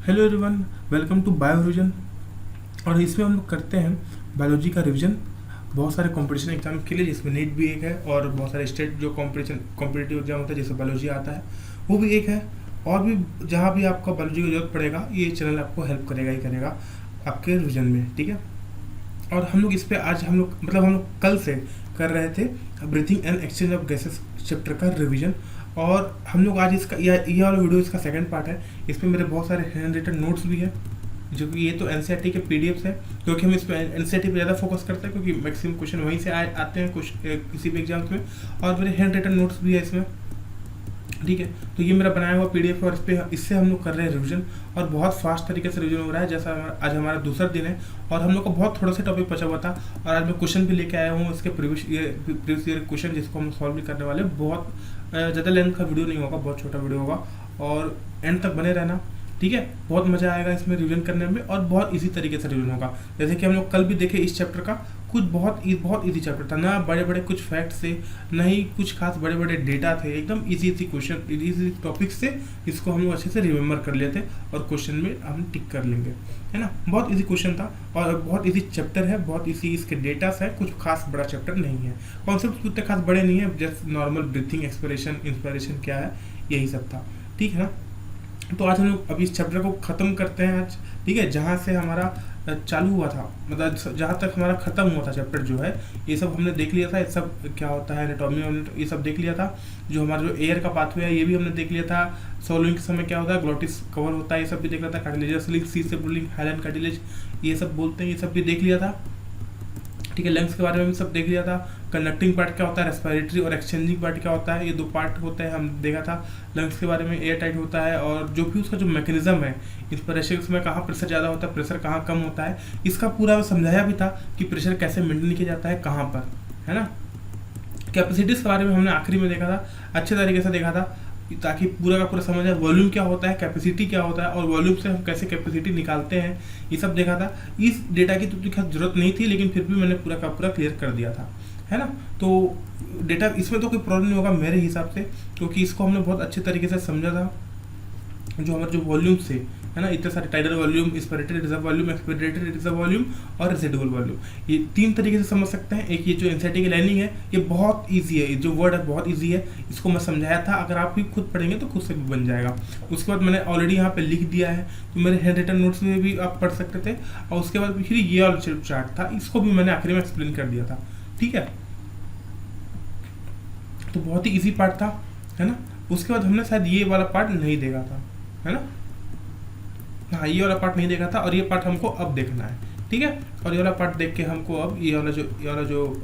Hello everyone, welcome to bio revision. और इसमें हम लोग करते हैं बायोलॉजी का रिवीजन बहुत सारे कंपटीशन एग्जाम के लिए, जिसमें नीट भी एक है और बहुत सारे स्टेट जो कॉम्पिटिटिव एग्जाम होता है जिसमें बायोलॉजी आता है वो भी एक है। और भी जहाँ भी आपका बायोलॉजी की जरूरत पड़ेगा ये चैनल आपको हेल्प करेगा ही करेगा आपके रिवीजन में, ठीक है। और हम लोग इस पे आज हम लोग कल से कर रहे थे breathing and exchange of gases chapter का रिवीजन। और हम लोग आज इसका ये वाला वीडियो इसका सेकंड पार्ट है। इसमें मेरे बहुत सारे हैंड रिटन नोट्स भी है, जो कि ये तो एनसीईआरटी के पीडीएफ्स है, क्योंकि हम इस पर एनसीईआरटी पे ज़्यादा फोकस करते हैं क्योंकि मैक्सिमम क्वेश्चन वहीं से आते हैं कुछ किसी भी एग्जाम्स में। और मेरे हैंड रिटन नोट्स भी है इसमें, ठीक है। तो ये मेरा बनाया हुआ पीडीएफ है और इससे हम लोग कर रहे हैं रिवीजन। और बहुत फास्ट तरीके से रिवीजन हो रहा है। जैसा आज हमारा दूसरा दिन है और हम लोग को बहुत थोड़ा सा टॉपिक बचा हुआ था और आज मैं क्वेश्चन भी लेके आया हूँ इसके प्रीवियस ईयर क्वेश्चन, जिसको हम सॉल्व भी करने वाले हैं। बहुत ज़्यादा लेंथ का वीडियो नहीं होगा, बहुत छोटा वीडियो होगा और एंड तक बने रहना, ठीक है। बहुत मजा आएगा इसमें रिवीजन करने में और बहुत इजी तरीके से रिवीजन होगा। जैसे कि हम लोग कल भी देखे इस चैप्टर का, कुछ बहुत इजी चैप्टर था ना, बड़े बड़े कुछ फैक्ट्स थे, ना ही कुछ खास बड़े बड़े डेटा थे, एकदम इजी क्वेश्चन, इजी टॉपिक्स से इसको हम लोग अच्छे से रिमेम्बर कर लेते और क्वेश्चन में हम टिक कर लेंगे, है ना। बहुत इजी क्वेश्चन था और बहुत इजी चैप्टर है, बहुत इजी इसके डेटास है, कुछ खास बड़ा चैप्टर नहीं है। कॉन्सेप्ट उतने खास बड़े नहीं है, just normal breathing, expiration, inspiration क्या है, यही सब था, ठीक है ना। तो आज हम लोग अभी इस चैप्टर को ख़त्म करते हैं आज, ठीक है। जहाँ से हमारा चालू हुआ था, मतलब जहाँ तक हमारा ख़त्म हुआ था चैप्टर जो है, ये सब हमने देख लिया था। ये सब क्या होता है, एनाटॉमी, ये सब देख लिया था। जो हमारा जो एयर का पाथवे है ये भी हमने देख लिया था। सोलोइंग के समय क्या होता है, ग्लोटिस कवर होता है, ये सब भी देख लिया था। कार्टिलेजस लिंक, सी से लिंक, हाइलन कार्टिलेज, ये सब बोलते हैं, ये सब भी देख लिया था, ठीक है। लंग्स के बारे में भी सब देख लिया था। कंडक्टिंग पार्ट क्या होता है, रेस्पिरेटरी और एक्सचेंजिंग पार्ट क्या होता है, ये दो पार्ट होते हैं, हम देखा था। लंग्स के बारे में एयर टाइट होता है और जो भी उसका जो मैकेनिज्म है, इंस्पिरेशन के समय कहाँ प्रेशर ज़्यादा होता है, प्रेशर कहाँ कम होता है, इसका पूरा समझाया भी था कि प्रेशर कैसे मेंटेन किया जाता है कहाँ पर, है ना। कैपेसिटीज़ के बारे में हमने आखिरी में देखा था, अच्छे तरीके से देखा था ताकि पूरा का पूरा समझ आए। वॉल्यूम क्या होता है, कैपेसिटी क्या होता है और वॉल्यूम से हम कैसे कैपेसिटी निकालते हैं, ये सब देखा था। इस डेटा की तो खास जरूरत नहीं थी, लेकिन फिर भी मैंने पूरा का पूरा क्लियर कर दिया था, है ना। तो डेटा इसमें तो कोई प्रॉब्लम नहीं होगा मेरे हिसाब से, क्योंकि इसको हमने बहुत अच्छे तरीके से समझा था। जो हमारे जो वॉल्यूम से, है ना, इतने सारे tidal volume, inspiratory reserve volume, expiratory reserve volume और रेसिडुअल वॉल्यूम, ये तीन तरीके से समझ सकते हैं। एक ये जो एनसीईआरटी की लाइनिंग है ये बहुत इजी है, जो वर्ड है बहुत इजी है, इसको मैं समझाया था। अगर आप भी खुद पढ़ेंगे तो खुद से भी बन जाएगा। उसके बाद मैंने ऑलरेडी यहाँ पे लिख दिया है, तो मेरे हैंड रिटन नोट्स में भी आप पढ़ सकते थे। और उसके बाद फिर ये वाला चार्ट था, इसको भी मैंने आखिरी में एक्सप्लेन कर दिया था, ठीक है। तो बहुत ही ईजी पार्ट था, है ना। उसके बाद हमने शायद ये वाला पार्ट नहीं देखा था, है ना। हाँ, ये वाला पार्ट नहीं देखा था और ये पार्ट हमको अब देखना है, ठीक है। और ये वाला पार्ट देख के हमको अब ये वाला जो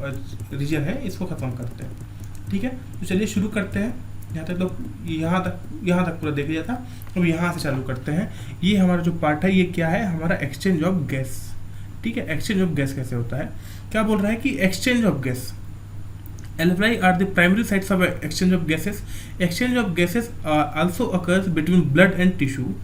रीजन है इसको ख़त्म करते हैं, ठीक है। तो चलिए शुरू करते हैं। यहाँ तक पूरा देख लिया था, अब यहाँ से चालू करते हैं। ये हमारा जो पार्ट है ये क्या है, हमारा एक्सचेंज ऑफ गैस, ठीक है। एक्सचेंज ऑफ गैस कैसे होता है, क्या बोल रहा है कि exchange of gas, alveoli are the primary sites of exchange of gases. Exchange of gases also occurs between blood and tissue.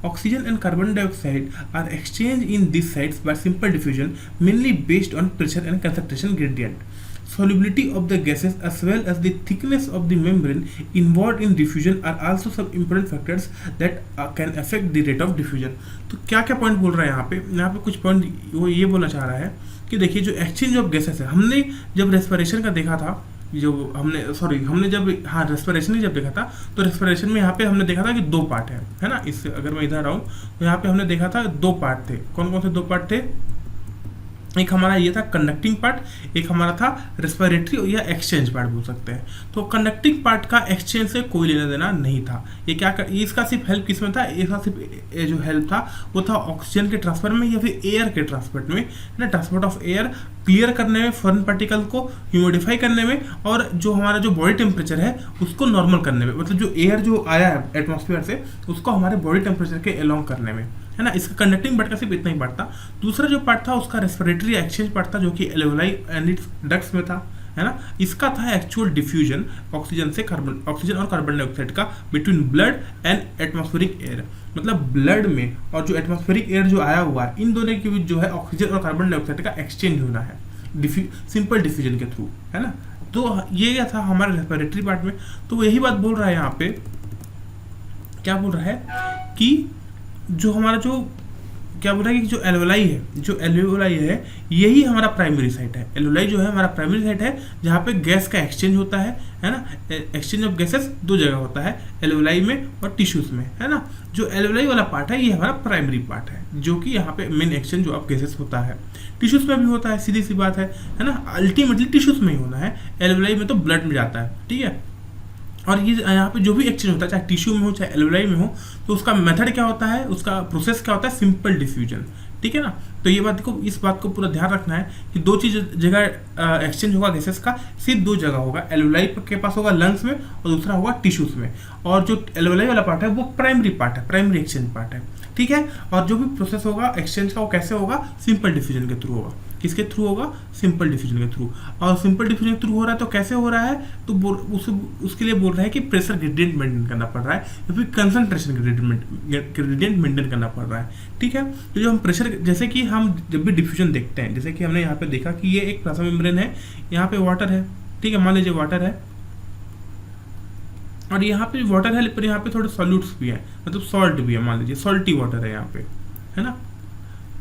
Oxygen and carbon dioxide are exchanged in these sites by simple diffusion, mainly based on pressure and concentration gradient. Solubility of the gases as well as the thickness of the membrane involved in diffusion are also some important factors that can affect the rate of diffusion. तो क्या क्या point बोल रहा है यहाँ पे कुछ point वो ये बोलना चाह रहा है कि देखिए जो एक्सचेंज ऑफ गैसेस है, हमने जब रेस्पिरेशन का देखा था, रेस्पिरेशन ही जब देखा था, तो रेस्पिरेशन में यहाँ पे हमने देखा था कि दो पार्ट है ना। इससे अगर मैं इधर आऊँ तो यहाँ पे हमने देखा था दो पार्ट थे। कौन कौन से दो पार्ट थे, एक हमारा ये था कंडक्टिंग पार्ट, एक हमारा था रेस्पिरेटरी या एक्सचेंज पार्ट बोल सकते हैं। तो कंडक्टिंग पार्ट का एक्सचेंज से कोई लेना देना नहीं था। इसका सिर्फ हेल्प किस में था, इसका सिर्फ जो हेल्प था वो था ऑक्सीजन के ट्रांसफर में या फिर एयर के ट्रांसपोर्ट में, ना, ट्रांसपोर्ट ऑफ एयर क्लियर करने में, फॉरेन पार्टिकल को ह्यूमिडिफाई करने में, और जो हमारा जो बॉडी टेम्परेचर है उसको नॉर्मल करने में, मतलब जो एयर जो आया है एटमॉस्फेयर से उसको हमारे बॉडी टेम्परेचर के अलोंग करने में, है ना। इसका कंडक्टिंग पार्ट का सिर्फ इतना ही पार्ट था। दूसरा जो पार्ट था उसका रेस्पिरेटरी एक्सचेंज पार्ट था, जो कि एल्वेओलाई एंड इट्स डक्ट्स में था, है ना। इसका था एक्चुअल डिफ्यूजन ऑक्सीजन और कार्बन डाइऑक्साइड का between blood and atmospheric air, मतलब ब्लड में और जो एटमॉस्फेरिक एयर जो आया हुआ है, इन दोनों के बीच जो है ऑक्सीजन और कार्बन डाइऑक्साइड का एक्सचेंज होना है सिंपल डिफ्यूजन के थ्रू, है ना। तो ये था हमारे रेस्पिरेटरी पार्ट में। तो यही बात बोल रहा है यहाँ पे क्या बोल रहा है कि जो हमारा जो क्या बोल रहा है कि जो एल्वेलाई है यही हमारा प्राइमरी साइट है। एल्वेलाई जो है हमारा प्राइमरी साइट है जहाँ पे गैस का एक्सचेंज होता है ना। एक्सचेंज ऑफ गैसेस दो जगह होता है, एल्वेलाई में और टिश्यूज में, है ना। जो एल्वेलाई वाला पार्ट है ये हमारा प्राइमरी पार्ट है, जो कि यहाँ पे मेन एक्सचेंज ऑफ गैसेस होता है। टिश्यूज में भी होता है, सीधी सी बात है ना। अल्टीमेटली टिश्यूज में ही होना है, एल्वेलाई में तो ब्लड में जाता है, ठीक है। और ये यहाँ पे जो भी एक्सचेंज होता है, चाहे टिश्यू में हो चाहे एल्वेलाई में हो, तो उसका मेथड क्या होता है, उसका प्रोसेस क्या होता है, सिंपल डिफ्यूजन, ठीक है ना। तो ये बात को, इस बात को पूरा ध्यान रखना है कि दो चीज जगह एक्सचेंज होगा गैसेस का, सिर्फ दो जगह होगा, एल्वेलाई के पास होगा लंग्स में और दूसरा होगा टिश्यूज में। और जो एल्वेलाई वाला पार्ट है वो प्राइमरी पार्ट है, प्राइमरी एक्सचेंज पार्ट है, ठीक है। और जो भी प्रोसेस होगा एक्सचेंज का वो कैसे होगा, सिंपल डिफ्यूजन के थ्रू होगा। किसके थ्रू होगा, सिंपल डिफ्यूजन के थ्रू। और सिंपल डिफ्यूजन के थ्रू हो रहा है तो कैसे हो रहा है, तो उसके लिए बोल रहा है कि प्रेशर ग्रेडियंट मेंटेन करना पड़ रहा है या फिर कंसंट्रेशन ग्रेडियंट मेंटेन करना पड़ रहा है, ठीक है। तो जो हम प्रेशर, जैसे कि हम जब भी डिफ्यूजन देखते हैं, जैसे कि हमने यहाँ पे देखा कि ये एक प्लाज्मा मेम्ब्रेन है, यहाँ पे वाटर है, ठीक है, मान लीजिए वाटर है और यहाँ पे वाटर है पर यहाँ पे थोड़े सॉल्यूट्स भी है, मतलब सॉल्ट भी है, मान लीजिए सॉल्टी वाटर है यहाँ पे, है ना।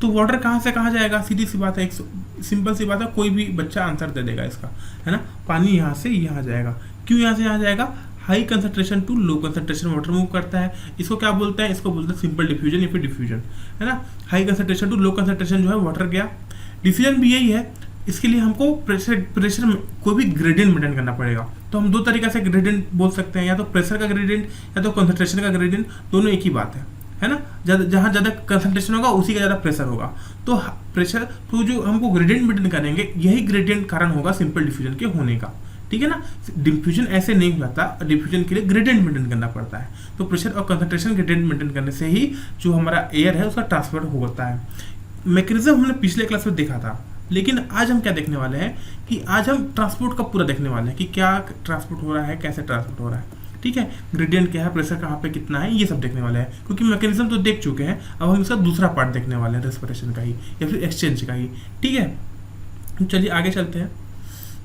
तो वाटर कहाँ से कहाँ जाएगा, सीधी सी बात है, एक सिंपल सी बात है, कोई भी बच्चा आंसर दे देगा इसका, है ना। पानी यहाँ से यहाँ जाएगा, क्यों यहाँ से यहाँ जाएगा, high concentration to low concentration water move करता है। इसको क्या बोलते हैं, इसको बोलते हैं सिंपल डिफ्यूजन या फिर डिफ्यूजन, है ना। High concentration to low concentration जो है वाटर गया। डिफ्यूजन भी यही है, इसके लिए हमको प्रेशर में कोई भी ग्रेडियंट मेंटेन करना पड़ेगा। तो हम दो तरीके से ग्रेडियंट बोल सकते हैं, या तो प्रेशर का ग्रेडियंट या तो कंसंट्रेशन का ग्रेडियंट, दोनों एक ही बात है ना। जहाँ ज़्यादा कंसंट्रेशन होगा उसी का ज़्यादा प्रेशर होगा। तो प्रेशर, तो जो हमको ग्रेडियंट मेंटेन करेंगे यही ग्रेडियंट कारण होगा सिंपल डिफ्यूजन के होने का, ठीक है ना। डिफ्यूजन ऐसे नहीं होता, डिफ्यूजन के लिए ग्रेडियंट मेंटेन करना पड़ता है। तो प्रेशर और कंसंट्रेशन ग्रेडियंट मेंटेन करने से ही जो हमारा एयर है उसका ट्रांसफर होता है। मैकेनिज्म हमने पिछले क्लास में देखा था, लेकिन आज हम क्या देखने वाले हैं कि आज हम ट्रांसपोर्ट का पूरा देखने वाले हैं कि क्या ट्रांसपोर्ट हो रहा है, कैसे ट्रांसपोर्ट हो रहा है, ठीक है। ग्रेडियंट क्या है, प्रेशर कहाँ पे कितना है, ये सब देखने वाले हैं। क्योंकि मैकेनिज्म तो देख चुके हैं, अब हम इसका दूसरा पार्ट देखने वाले हैं, रेस्पिरेशन का ही या फिर एक्सचेंज का ही, ठीक है। चलिए आगे चलते हैं।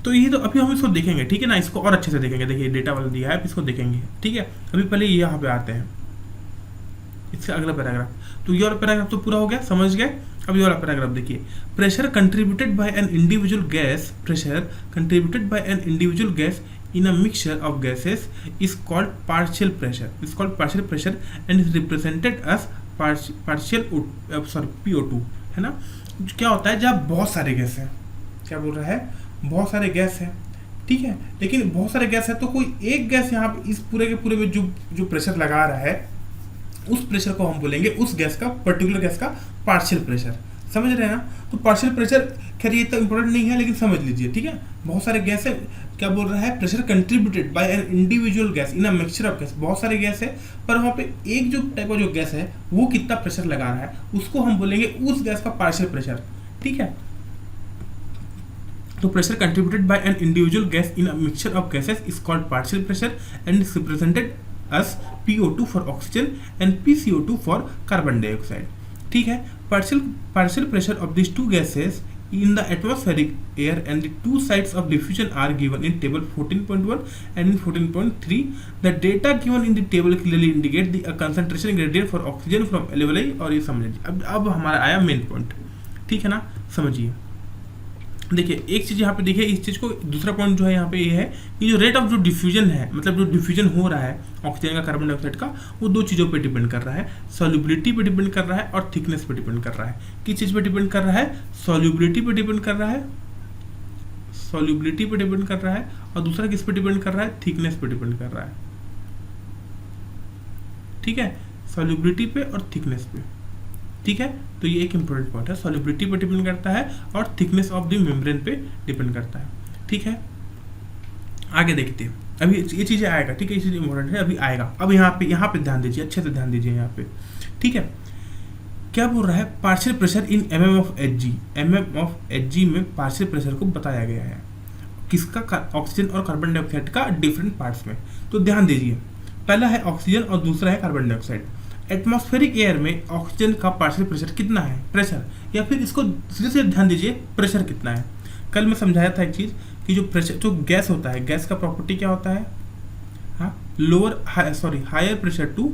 तो ये तो अभी हम इसको देखेंगे, ठीक है ना, इसको और अच्छे से देखेंगे। देखिए डेटा वाला दिया है, इसको देखेंगे, ठीक है। अभी पहले यहाँ पे आते हैं, इसका अगला पैराग्राफ। तो ये वाला पैराग्राफ तो पूरा हो गया, समझ गए। अब ये वाला पैराग्राफ देखिए, pressure contributed bye an individual gas, pressure contributed bye an individual gas in a mixture of gases is called partial pressure, and is represented as partial PO2, है ना। क्या होता है जब बहुत सारे गैस हैं, क्या बोल रहा है, बहुत सारे गैस हैं, ठीक है। लेकिन बहुत सारे गैस है तो कोई एक गैस यहाँ पे इस पूरे के पूरे में जो प्रेशर लगा रहा है, उस प्रेशर को हम बोलेंगे, उस गैस का, पर्टिकुलर गैस का पार्शियल प्रेशर, समझ रहे हैं ना। तो पार्शियल प्रेशर, खैर ये तो इंपॉर्टेंट नहीं है लेकिन समझ लीजिए, ठीक है। बहुत सारे गैस है, क्या बोल रहा है, pressure contributed bye an individual gas in a mixture of gas, बहुत सारे गैस है पर वहाँ पे एक जो टाइप का जो गैस है वो कितना प्रेशर लगा रहा है, उसको हम बोलेंगे उस गैस का पार्शियल प्रेशर, ठीक है। तो pressure contributed bye an individual gas in a mixture of gases is called partial pressure and is represented as PO2 for oxygen and PCO2 for carbon dioxide, ठीक है। partial pressure of these two gases in the atmospheric air and the two sites of diffusion are given in table 14.1 and in 14.3. The data given in the table clearly indicate the concentration gradient for oxygen from alveoli। और ये समझ लीजिए, अब हमारा आया main point, ठीक है ना, समझिए। देखिए एक चीज़ यहाँ पे देखिए, इस चीज़ को दूसरा पॉइंट जो है यहाँ पे ये है कि जो रेट ऑफ जो डिफ्यूजन है, मतलब जो डिफ्यूजन हो रहा है ऑक्सीजन का, कार्बन डाइऑक्साइड का, वो दो चीज़ों पे डिपेंड कर रहा है, सॉल्युबिलिटी पे डिपेंड कर रहा है और थिकनेस पे डिपेंड कर रहा है। किस चीज़ पे डिपेंड कर रहा है, सॉल्युबिलिटी पे डिपेंड कर रहा है, सॉल्युबिलिटी पे डिपेंड कर रहा है, और दूसरा किस पे डिपेंड कर रहा है, थिकनेस पे डिपेंड कर रहा है, ठीक है, सॉल्युबिलिटी पे और थिकनेस पे, ठीक है। तो ये एक इंपॉर्टेंट पॉइंट है, सॉल्युबिलिटी पे डिपेंड करता है और थिकनेस ऑफ द मेम्ब्रेन पे डिपेंड करता है, ठीक है। आगे देखते हैं, अभी ये चीज़ें आएगा, ठीक है, ये चीज़ इंपॉर्टेंट है, अभी आएगा। अब यहाँ पे ध्यान दीजिए, अच्छे से ध्यान दीजिए यहाँ पे, ठीक है। क्या बोल रहा है, partial pressure in mm of Hg, mm of Hg में पार्शियल प्रेशर को बताया गया है, किसका, ऑक्सीजन और कार्बन डाइऑक्साइड का डिफरेंट पार्ट्स में। तो ध्यान दीजिए, पहला है ऑक्सीजन और दूसरा है कार्बन डाइऑक्साइड। एटमॉस्फेरिक एयर में ऑक्सीजन का पार्शियल प्रेशर कितना है, प्रेशर, या फिर इसको सीधे से ध्यान दीजिए, प्रेशर कितना है। कल मैं समझाया था एक चीज़ कि जो प्रेशर, जो गैस होता है, गैस का प्रॉपर्टी क्या होता है, हाँ, higher pressure to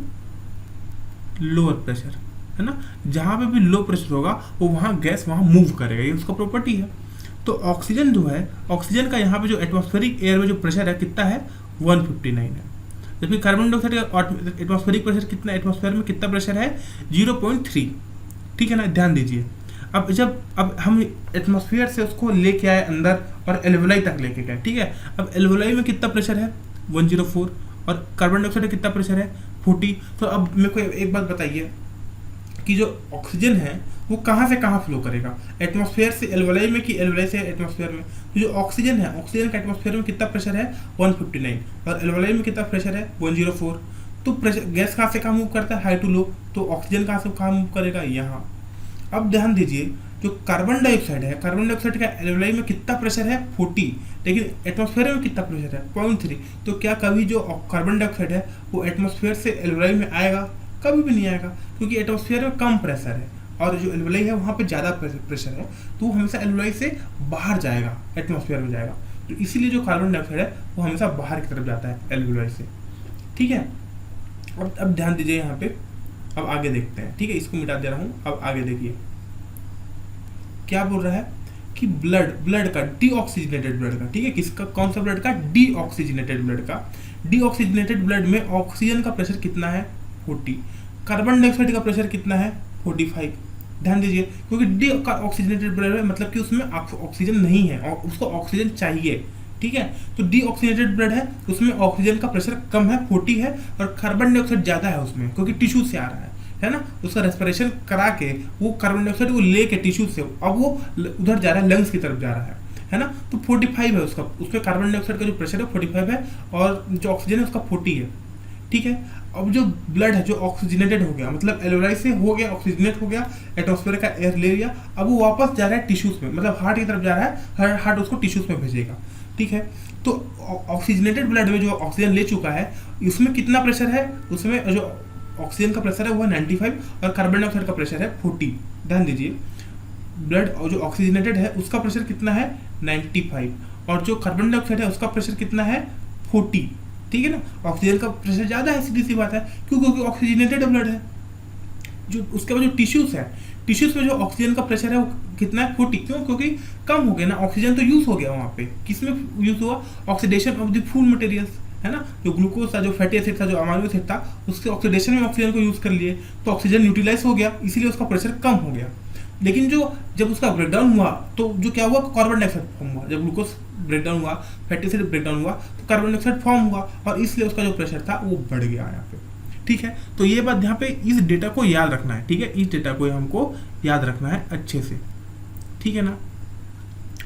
lower pressure, है ना। जहाँ पे भी लो प्रेशर होगा वो वहाँ गैस वहाँ मूव करेगा, ये उसका प्रॉपर्टी है। तो ऑक्सीजन जो है, ऑक्सीजन का यहाँ पे जो एटमॉस्फेरिक एयर में जो प्रेशर है कितना है, 159 है। जबकि कार्बन डाइऑक्साइड का एटमॉस्फेरिक प्रेशर कितना, एटमॉस्फेयर में कितना प्रेशर है, 0.3। ठीक है ना, ध्यान दीजिए। अब हम एटमॉस्फेयर से उसको लेके आए अंदर और एल्वेलाई तक लेके गए, ठीक है। अब एल्वेलाई में कितना प्रेशर है, 104, और कार्बन डाइऑक्साइड कितना प्रेशर है, 40। तो अब मेरे को एक बात बताइए कि जो ऑक्सीजन है वो कहाँ से कहाँ फ्लो करेगा, एटमॉस्फेयर से एल्वेलाई में कि एल्वेलाई से एटमॉस्फेयर में। तो जो ऑक्सीजन है, ऑक्सीजन का एटमॉस्फेयर में कितना प्रेशर है, 159, और एल्वेलाई में कितना प्रेशर है, 104। तो प्रेशर गैस कहाँ से कहाँ मूव करता है, हाई टू लो। तो ऑक्सीजन कहाँ से कहाँ मूव करेगा, यहाँ। अब ध्यान दीजिए, जो कार्बन डाइऑक्साइड है, कार्बन डाइऑक्साइड का एल्वेलाई में कितना प्रेशर है, 40, लेकिन एटमॉस्फेयर में कितना प्रेशर है, 0.3। तो क्या कभी जो कार्बन डाइऑक्साइड है वो एटमॉस्फेयर से एल्वेलाई में आएगा, कभी भी नहीं आएगा, क्योंकि एटमॉस्फेयर में कम प्रेशर है और जो एल्वेलाई है वहाँ पे ज़्यादा प्रेशर है, तो वो हमेशा एल्वेलाई से बाहर जाएगा, एटमॉस्फेयर में जाएगा। तो इसीलिए जो कार्बन डाइऑक्साइड है वो हमेशा बाहर की तरफ जाता है एल्वेलाई से, ठीक है। अब ध्यान दीजिए यहाँ पे, अब आगे देखते हैं, ठीक है। इसको मिटा दे रहा हूँ, अब आगे देखिए क्या बोल रहा है कि ब्लड का, डीऑक्सीजनेटेड ब्लड का, ठीक है, किसका, कौन सा ब्लड का, डीऑक्सीजनेटेड ब्लड का। डीऑक्सीजनेटेड ब्लड में ऑक्सीजन का प्रेशर कितना है, 40, कार्बन डाइऑक्साइड का प्रेशर कितना है, 45। ध्यान दीजिए, क्योंकि डीऑक्सीजनेटेड ब्लड है मतलब कि उसमें ऑक्सीजन नहीं है और उसको ऑक्सीजन चाहिए, ठीक है। तो डीऑक्सीजनेटेड ब्लड है, उसमें ऑक्सीजन का प्रेशर कम है, 40 है, और कार्बन डाइऑक्साइड ज़्यादा है उसमें, क्योंकि टिश्यू से आ रहा है ना। उसका रेस्पिरेशन करा के वो कार्बन डाइऑक्साइड वो लेके टिश्यू से अब वो उधर जा रहा है, लंग्स की तरफ जा रहा है ना। तो 45 है उसका, उसमें कार्बन डाइऑक्साइड का जो प्रेशर है 45 है, और जो ऑक्सीजन है उसका 40 है, ठीक है। अब जो ब्लड है जो ऑक्सीजनेटेड हो गया, मतलब एल्वेलाई से हो गया, ऑक्सीजनेट हो गया, एटमॉस्फेयर का एयर ले लिया, अब वो वापस जा रहा है टिश्यूज में, मतलब हार्ट की तरफ जा रहा है, हार्ट उसको टिश्यूज में भेजेगा, ठीक है। तो ऑक्सीजनेटेड ब्लड में जो ऑक्सीजन ले चुका है, इसमें कितना प्रेशर है, उसमें जो ऑक्सीजन का प्रेशर है वो है 95 और कार्बन डाइऑक्साइड का प्रेशर है 40। ध्यान दीजिए, ब्लड और जो ऑक्सीजनेटेड है उसका प्रेशर कितना है, 95, और जो कार्बन डाइऑक्साइड है उसका प्रेशर कितना है, 40, ठीक है ना। ऑक्सीजन का प्रेशर ज़्यादा है, सीधी सी बात है, क्योंकि ऑक्सीजनेटेड ब्लड है। जो उसके बाद जो टिश्यूज है, टिश्यूज में जो ऑक्सीजन का प्रेशर है वो कितना है, 40। क्यों, क्योंकि कम हो गया ना, ऑक्सीजन तो यूज हो गया वहाँ पे। किसमें यूज हुआ, oxidation of the food materials, है ना। जो ग्लूकोज था, जो फैटी एसिड था, जो अमाइनो एसिड था, उसके ऑक्सीडेशन में ऑक्सीजन को यूज कर लिए, तो ऑक्सीजन यूटिलाइज हो गया, इसीलिए उसका प्रेशर कम हो गया। लेकिन जब उसका ब्रेकडाउन हुआ तो जो क्या हुआ, कार्बन डाइऑक्साइड फॉर्म हुआ। जब ग्लूकोज ब्रेकडाउन हुआ, फैटी एसिड ब्रेकडाउन हुआ, तो कार्बन डाइऑक्साइड फॉर्म हुआ, और इसलिए उसका जो प्रेशर था वो बढ़ गया यहाँ पे, ठीक है। तो ये बात यहाँ पे इस डेटा को याद रखना है, ठीक है। इस डेटा को हमको याद रखना है अच्छे से, ठीक है ना।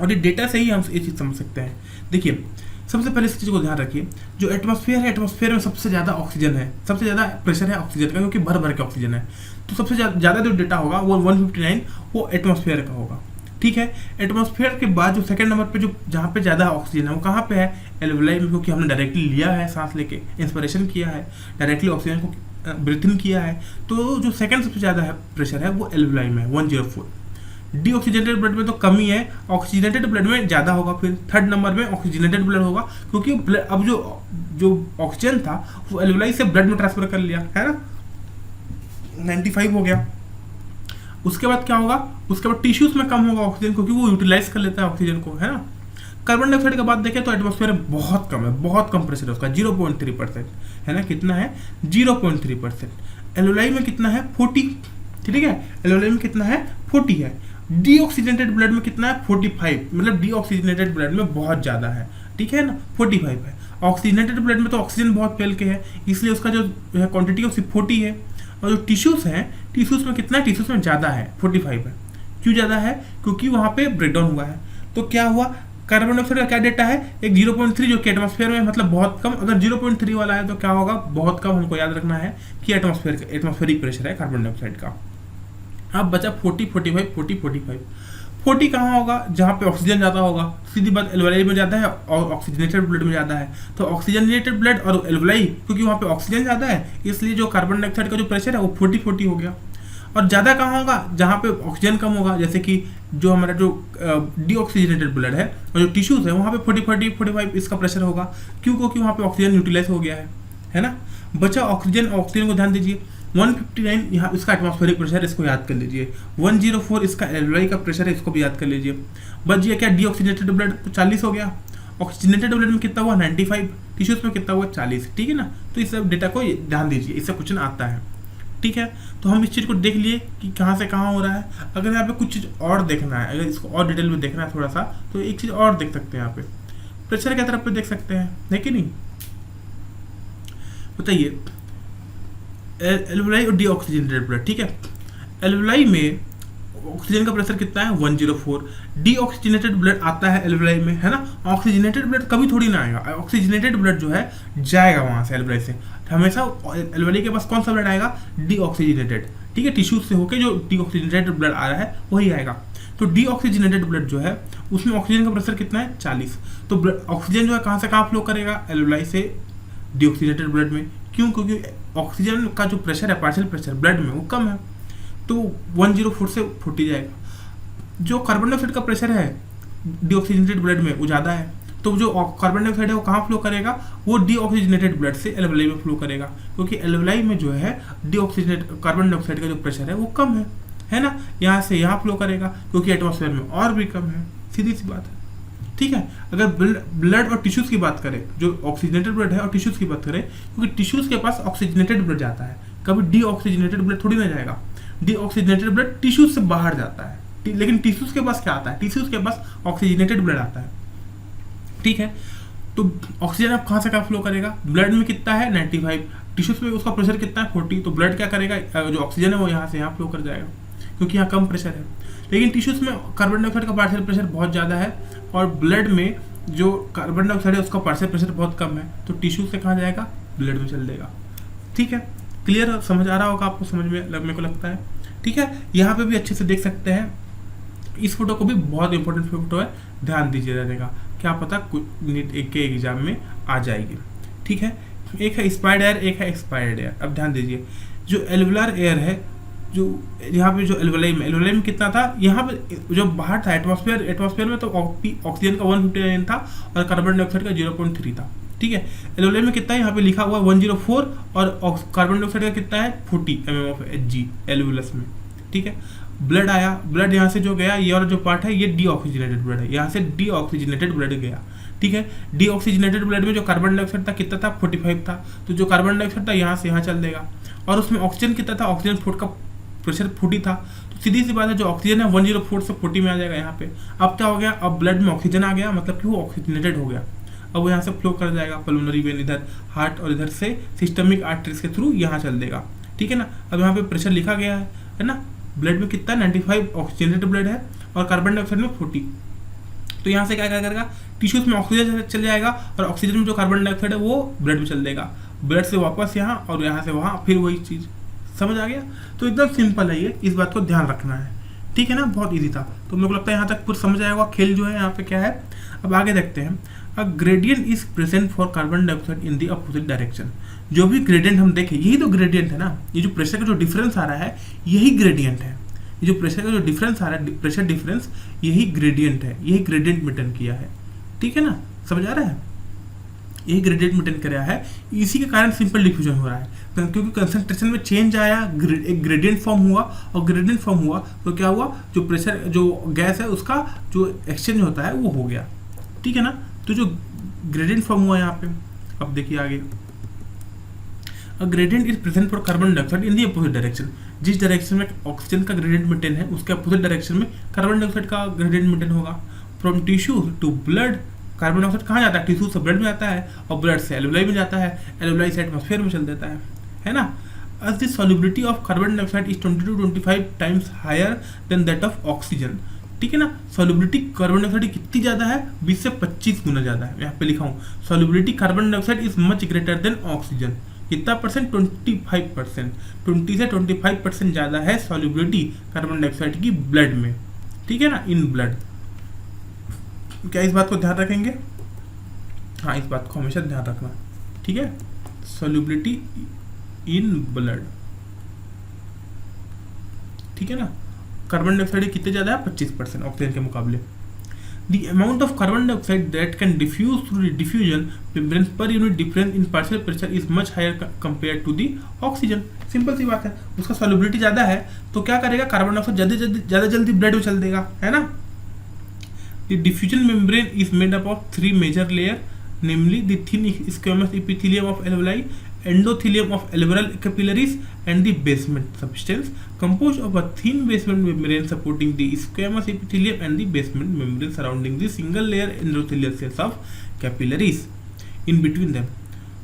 और ये डेटा से ही हम ये चीज़ समझ सकते हैं। देखिए, सबसे पहले इस चीज़ को ध्यान रखिए, जो एटमॉस्फेयर है, एटमॉस्फेयर में सबसे ज़्यादा ऑक्सीजन है, सबसे ज़्यादा प्रेशर है ऑक्सीजन का, क्योंकि भर भर के ऑक्सीजन है। तो सबसे ज़्यादा जो डेटा होगा वो 159 वो एटमॉस्फेयर का होगा, ठीक है। एटमॉस्फेयर के बाद जो सेकंड नंबर पे जो जहाँ पे ज़्यादा ऑक्सीजन है वो कहाँ पे है, एल्वेलाई में, क्योंकि हमने डायरेक्टली लिया है, सांस लेके इंस्पिरेशन किया है, डायरेक्टली ऑक्सीजन को ब्रीथ इन किया है। तो जो सेकंड सबसे ज़्यादा है प्रेशर है वो एल्वेलाई में, 104। डीऑक्सीजनेटेड ब्लड में तो कमी है, ऑक्सीजनेटेड ब्लड में ज़्यादा होगा। फिर थर्ड नंबर में ऑक्सीजनेटेड ब्लड होगा, क्योंकि अब जो ऑक्सीजन था वो एल्वेलाई से ब्लड में ट्रांसफर कर लिया, है ना, 95 हो गया। उसके बाद क्या होगा, उसके बाद टिश्यूज में कम होगा ऑक्सीजन, क्योंकि वो यूटिलाइज कर लेता है ऑक्सीजन को, है ना। कार्बन डाइऑक्साइड का बात देखें तो एटमॉस्फेयर में बहुत कम है, बहुत कम प्रेशर है उसका, 0.3%, है ना। कितना है, 0.3%। एल्वेलाई में कितना है, 40, ठीक है। एल्वेलाई में कितना है, 40 है। डीऑक्सीजनेटेड ब्लड में कितना है, 45, मतलब डीऑक्सीजनेटेड ब्लड में बहुत ज़्यादा है, ठीक है ना, 45 है। ऑक्सीजनेटेड ब्लड में तो ऑक्सीजन बहुत फैल के है, इसलिए उसका जो क्वांटिटी है 40 है। और जो टिश्यूज हैं, टिश्यूज में कितना है, टिश्यूज में ज़्यादा है, 45 है। क्यों ज़्यादा है, क्योंकि वहाँ पे ब्रेकडाउन हुआ है। तो क्या हुआ, कार्बन डाइऑक्साइड का क्या डेटा है, एक 0.3 जो कि एटमॉस्फेयर में मतलब बहुत कम। अगर 0.3 वाला है तो क्या होगा, बहुत कम। हमको याद रखना है कि एटमॉस्फेरिक प्रेशर है कार्बन डाइऑक्साइड का। अब बचा 40, 45, 40, 45। 40 कहाँ होगा, जहाँ पे ऑक्सीजन ज़्यादा होगा। सीधी बात, एल्वेलाई में ज़्यादा है और ऑक्सीजनेटेड ब्लड में ज़्यादा है। तो ऑक्सीजनेटेड ब्लड और एल्वेलाई, क्योंकि वहाँ पे ऑक्सीजन ज़्यादा है, इसलिए जो कार्बन डाइऑक्साइड का जो प्रेशर है वो 40 हो गया। और ज़्यादा कहाँ होगा, जहाँ पे ऑक्सीजन कम होगा, जैसे कि जो हमारा जो डीऑक्सीजनेटेड ब्लड है और जो टिश्यूज़ है वहाँ पे 45 इसका प्रेशर होगा। क्यों, क्योंकि वहाँ पे ऑक्सीजन यूटिलाइज हो गया है ना। बचा ऑक्सीजन, ऑक्सीजन को ध्यान दीजिए। 159 यहाँ इसका एटमॉस्फेरिक प्रेशर है, इसको याद कर लीजिए। 104 इसका एल्वेलाई का प्रेशर है, इसको भी याद कर लीजिए। बच गया क्या, डीऑक्सीजनेटेड ब्लड, तो 40 हो गया। ऑक्सीजनेटेड ब्लड में कितना हुआ 95, टिश्यूज में कितना हुआ 40, ठीक है ना। तो इस सब डेटा को ध्यान दीजिए, इससे क्वेश्चन आता है, ठीक है। तो हम इस चीज़ को देख लिए कि कहाँ से कहाँ हो रहा है। अगर यहाँ पे कुछ चीज़ और देखना है, अगर इसको और डिटेल में देखना है थोड़ा सा, तो एक चीज़ और देख सकते हैं। यहाँ पे प्रेशर की तरफ पे देख सकते हैं, है कि नहीं, बताइए। एल्वेलाई और डीऑक्सीजनेटेड ब्लड, ठीक है। एल्वेलाई में ऑक्सीजन का प्रेशर कितना है 104, डीऑक्सीजनेटेड ब्लड आता है एल्वेलाई में, है ना। ऑक्सीजनेटेड ब्लड कभी थोड़ी ना आएगा, ऑक्सीजनेटेड ब्लड जो है जाएगा वहाँ से एल्वेलाई से, हमेशा एल्वेलाई के पास कौन सा ब्लड आएगा, डीऑक्सीजनेटेड, ठीक है। टिश्यूज से होकर जो डीऑक्सीजनेटेड ब्लड आ रहा है वही आएगा। तो डीऑक्सीजनेटेड ब्लड जो है उसमें ऑक्सीजन का प्रेशर कितना है 40। तो ऑक्सीजन जो है कहाँ से कहाँ फ्लो करेगा, एल्वेलाई से डीऑक्सीजनेटेड ब्लड में। क्यों, क्योंकि ऑक्सीजन का जो प्रेशर है, पार्शियल प्रेशर ब्लड में, वो कम है, तो 104 से 40 जाएगा। जो कार्बन डाइऑक्साइड का प्रेशर है डीऑक्सीजनेटेड ब्लड में वो ज़्यादा है, तो जो कार्बन डाइऑक्साइड है वो कहाँ फ्लो करेगा, वो डीऑक्सीजनेटेड ब्लड से एल्वेलाई में फ्लो करेगा, क्योंकि एल्वेलाई में जो है डीऑक्सीजनेट कार्बन डाइऑक्साइड का जो प्रेशर है वो कम है ना। यहाँ से यहाँ फ्लो करेगा, क्योंकि एटमॉस्फेयर में और भी कम है, सीधी सी बात है, ठीक है। अगर ब्लड और टिश्यूज की बात करें, जो ऑक्सीजनेटेड ब्लड है और टिश्यूज की बात करें, क्योंकि टिश्यूज के पास ऑक्सीजनेटेड ब्लड जाता है, कभी डीऑक्सीजनेटेड ब्लड थोड़ी ना जाएगा। डीऑक्सीजनेटेड ब्लड टिश्यूज से बाहर जाता है, लेकिन टिश्यूज के पास क्या आता है, टिश्यूज के पास ऑक्सीजनेटेड ब्लड आता है, ठीक है। तो ऑक्सीजन अब कहाँ से कहाँ फ्लो करेगा, ब्लड में कितना है 95, टिश्यूज में उसका प्रेशर कितना है 40, तो ब्लड क्या करेगा, जो ऑक्सीजन है वो यहाँ से यहाँ फ्लो कर जाएगा, क्योंकि यहाँ कम प्रेशर है। लेकिन टिश्यूज में कार्बन डाइऑक्साइड का पार्शियल प्रेशर बहुत ज़्यादा है, और ब्लड में जो कार्बन डाइऑक्साइड है उसका पार्शियल प्रेशर बहुत कम है, तो टिश्यूज से कहाँ जाएगा, ब्लड में चल देगा, ठीक है। क्लियर समझ आ रहा होगा आपको, समझ में लगने को लगता है, ठीक है। यहाँ पे भी अच्छे से देख सकते हैं, इस फोटो को भी बहुत इंपॉर्टेंट फोटो है, ध्यान दीजिए रहेगा, क्या पता नीट के एग्जाम में आ जाएगी, ठीक है। एक है इंस्पायर्ड एयर, एक है एक्सपायर्ड एयर। अब ध्यान दीजिए, जो एल्वुलर एयर है, जो यहाँ पे जो एल्वुलाई में कितना था, यहाँ पे जो बाहर था एटमॉस्फेयर में तो ऑक्सीजन का 159 था और कार्बन डाइऑक्साइड का 0.3 था, ठीक है। एल्वुलाई में कितना है, यहाँ पे लिखा हुआ 104 और कार्बन डाइऑक्साइड का कितना है 40 mm of Hg एल्वुलस में, ठीक है। ब्लड आया, ब्लड यहाँ से जो गया, ये और जो पार्ट है ये डीऑक्सीजनेटेड ब्लड है, यहाँ से डीऑक्सीजनेटेड ब्लड गया, ठीक है। डीऑक्सीजनेटेड ब्लड में जो कार्बन डाइऑक्साइड था कितना था 45 था, तो जो कार्बन डाइऑक्साइड था यहाँ से यहाँ चल देगा, और उसमें ऑक्सीजन कितना था, ऑक्सीजन फुट का प्रेशर 40 था, तो सीधी सी बात है जो ऑक्सीजन है 104 से 40 में आ जाएगा यहाँ पे। अब क्या हो गया, अब ब्लड में ऑक्सीजन आ गया, मतलब कि वो ऑक्सीजनेटेड हो गया, अब वो यहाँ से फ्लो कर जाएगा पल्मोनरी वेन इधर हार्ट, और इधर से सिस्टमिक आर्टरीज के थ्रू यहाँ चल देगा, ठीक है ना। अब यहाँ पे प्रेशर लिखा गया है ना, ब्लड में कितना 95 ऑक्सीजनेटेड ब्लड है और कार्बन डाइऑक्साइड में 40, तो यहाँ से क्या करेगा, टिश्यूज में ऑक्सीजन चल जाएगा और ऑक्सीजन में जो कार्बन डाइऑक्साइड है वो ब्लड में चल देगा, ब्लड से वापस यहाँ और यहाँ से वहाँ, फिर वही चीज़, समझ आ गया। तो एकदम सिंपल है ये, इस बात को ध्यान रखना है, ठीक है ना, बहुत इजी था। तो मेरे को लगता है यहाँ तक पूरा समझ आएगा, खेल जो है यहाँ पे क्या है। अब आगे देखते हैं, अ gradient is present for carbon dioxide in the opposite direction. जो भी ग्रेडियंट हम देखें, यही तो ग्रेडियंट है ना, ये जो प्रेशर का जो डिफरेंस आ रहा है यही ग्रेडियंट है, ये जो प्रेशर का जो डिफरेंस आ रहा है, प्रेशर डिफरेंस, यही ग्रेडियंट है, यही ग्रेडियंट मेंटेन किया है, ठीक है ना, समझ आ रहा है, यही ग्रेडियंट मेंटेन कर रहा है, इसी के कारण सिंपल डिफ्यूजन हो रहा है, क्योंकि कंसंट्रेशन में चेंज आया, एक ग्रेडियंट फॉर्म हुआ, और ग्रेडियंट फॉर्म हुआ तो क्या हुआ, जो प्रेशर जो गैस है उसका जो एक्सचेंज होता है वो हो गया, ठीक है ना। तो जो ग्रेडियंट फॉर्म हुआ यहाँ पे, अब देखिए आगे, a gradient is present for carbon dioxide in the opposite direction. जिस डायरेक्शन में ऑक्सीजन का ग्रेडियंट मेंटेन है उसके अपोजिट डायरेक्शन में कार्बन डाइऑक्साइड का ग्रेडियंट मेंटेन होगा। From tissue to blood, carbon dioxide कहाँ जाता है, टिश्यू से ब्लड में जाता है, और ब्लड से एल्वुलाई में जाता है, एल्वुलाई से एटमॉस्फेयर में चल देता है ना। as the solubility of carbon dioxide is 20 to 25 times higher than that of oxygen, ठीक है ना। सॉल्युबिलिटी कार्बन डाइऑक्साइड की कितनी ज़्यादा है, 20 से 25 गुना ज़्यादा है, यहाँ पे लिखा हूँ, solubility carbon dioxide is much greater than oxygen. कितना परसेंट, 25%, 20 से 25% ज़्यादा है सॉल्युबिलिटी कार्बन डाइऑक्साइड की ब्लड में, ठीक है ना, इन ब्लड। क्या इस बात को ध्यान रखेंगे, हाँ इस बात को हमेशा ध्यान रखना, ठीक है। सॉल्युबिलिटी इन ब्लड, ठीक है ना, कार्बन डाइऑक्साइड कितने ज़्यादा है, 25% ऑक्सीजन के मुकाबले। The amount of carbon dioxide that can diffuse through the diffusion membranes per unit difference in partial pressure is much higher compared to the oxygen. Simple सी बात है, उसका सॉल्युबिलिटी ज़्यादा है तो क्या करेगा, कार्बन डाइऑक्साइड ज़्यादा जल्दी ब्लड में चल देगा, है ना. The diffusion membrane is made up of three major layers, namely the thin squamous epithelium of alveoli, endothelium of alveolar capillaries, and the basement substance, composed of a thin basement membrane supporting the squamous epithelium and the basement membrane surrounding the single layer endothelial cells of capillaries in between them.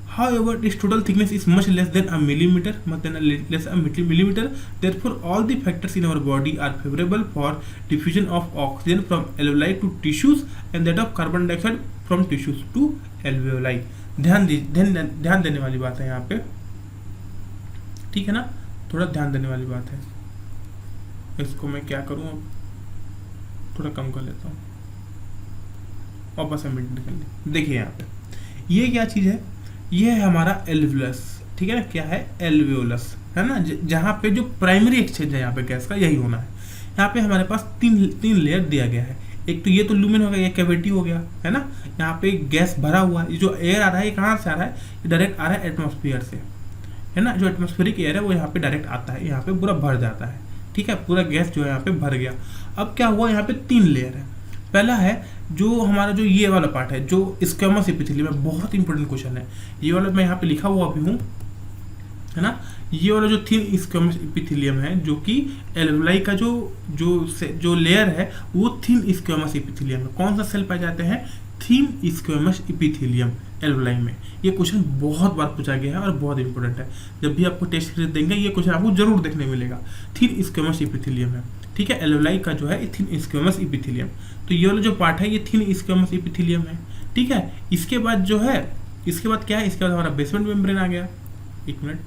However, its total thickness is much less than a millimeter, millimeter. Therefore, all the factors in our body are favorable for diffusion of oxygen from alveoli to tissues and that of carbon dioxide from tissues to alveoli. ध्यान देने वाली बात है यहाँ पे, ठीक है ना, थोड़ा ध्यान देने वाली बात है. इसको मैं क्या करूँ, अब थोड़ा कम कर लेता हूँ, वापस सबमिट कर ली. देखिए यहाँ पे ये क्या चीज़ है, ये है हमारा एल्वियोलस, ठीक है ना. क्या है, एल्वियोलस, है ना, जहाँ पे जो प्राइमरी एक्सचेंज है यहाँ पे गैस का यही होना है. यहाँ पे हमारे पास तीन लेयर दिया गया है. एक तो ये तो लूमेन हो गया, ये कैविटी हो गया, है ना. यहाँ पे गैस भरा हुआ है, ये जो एयर आ रहा है ये कहाँ से आ रहा है, ये डायरेक्ट आ रहा है एटमॉस्फेयर से, है ना. जो एटमॉस्फेरिक एयर है वो यहाँ पे डायरेक्ट आता है, यहाँ पे पूरा भर जाता है, ठीक है. पूरा गैस जो है यहाँ पे भर गया. अब क्या हुआ, यहाँ पे तीन लेयर है. पहला है जो हमारा जो ये वाला पार्ट है जो स्क्वेमस एपिथेलियम है, बहुत इंपॉर्टेंट क्वेश्चन है ये वाला, मैं यहाँ पे लिखा हुआ भी हूँ, है ना. ये वाला जो थिन स्क्वेमस एपिथेलियम है, जो कि एल्वेओलाई का जो लेयर है वो थिन स्क्वेमस एपिथेलियम है. कौन सा सेल पाए जाते हैं, थिन स्क्वेमस एपिथेलियम एल्वेओलाई में. ये क्वेश्चन बहुत बार पूछा गया है और बहुत इंपॉर्टेंट है. जब भी आपको टेस्ट देंगे ये क्वेश्चन आपको जरूर देखने मिलेगा. थिन स्क्वेमस एपिथेलियम है, ठीक है. एल्वेओलाई का जो है थिन स्क्वेमस एपिथेलियम, तो ये वाला जो पार्ट है ये थिन स्क्वेमस एपिथेलियम है, ठीक है. इसके बाद जो है, इसके बाद क्या है, इसके बाद हमारा बेसमेंट मेम्ब्रेन आ गया. एक मिनट,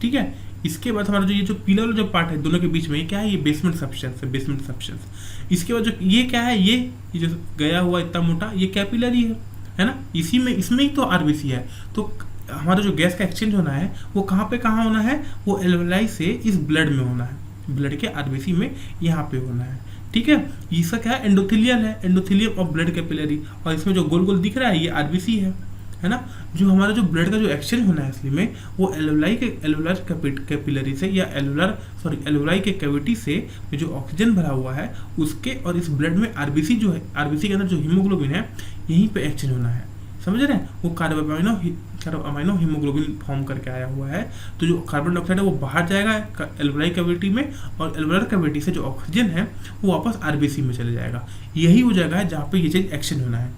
ठीक है. इसके बाद हमारा जो ये जो पीला वाला जो पार्ट है दोनों के बीच में, ये क्या है, ये बेसमेंट सब्सटेंस है, बेसमेंट सब्सटेंस. इसके बाद जो ये क्या है, ये जो गया हुआ इतना मोटा, ये कैपिलरी है ना. इसमें ही तो आरबीसी है. तो हमारा जो गैस का एक्सचेंज होना है वो कहाँ होना है, वो एल्वेओलाई से इस ब्लड में होना है, ब्लड के आरबीसी में यहाँ पे होना है, ठीक है. इसका क्या है, एंडोथेलियल है, एंडोथेलियम ऑफ ब्लड कैपिलरी. और इसमें जो गोल गोल दिख रहा है ये आरबीसी है ना. जो हमारा जो ब्लड का जो एक्सचेंज होना है असली में वो एल्वेओलाई के एल्वेओलर कैपिलरी से या एल्वेओलाई के कैविटी से जो ऑक्सीजन भरा हुआ है उसके और इस ब्लड में आरबीसी जो है, आरबीसी के अंदर जो हीमोग्लोबिन है यहीं पे एक्सचेंज होना है. समझ रहे हैं, वो कार्बोअमाइनो हीमोग्लोबिन फॉर्म करके आया हुआ है. तो जो कार्बन डाइऑक्साइड है वो बाहर जाएगा एल्वेओलाई कैविटी में और एल्वेओलर कैविटी से जो ऑक्सीजन है वो वापस आरबीसी में चले जाएगा. यही वो जगह है जहाँ पे ये चीज़ एक्सचेंज होना है,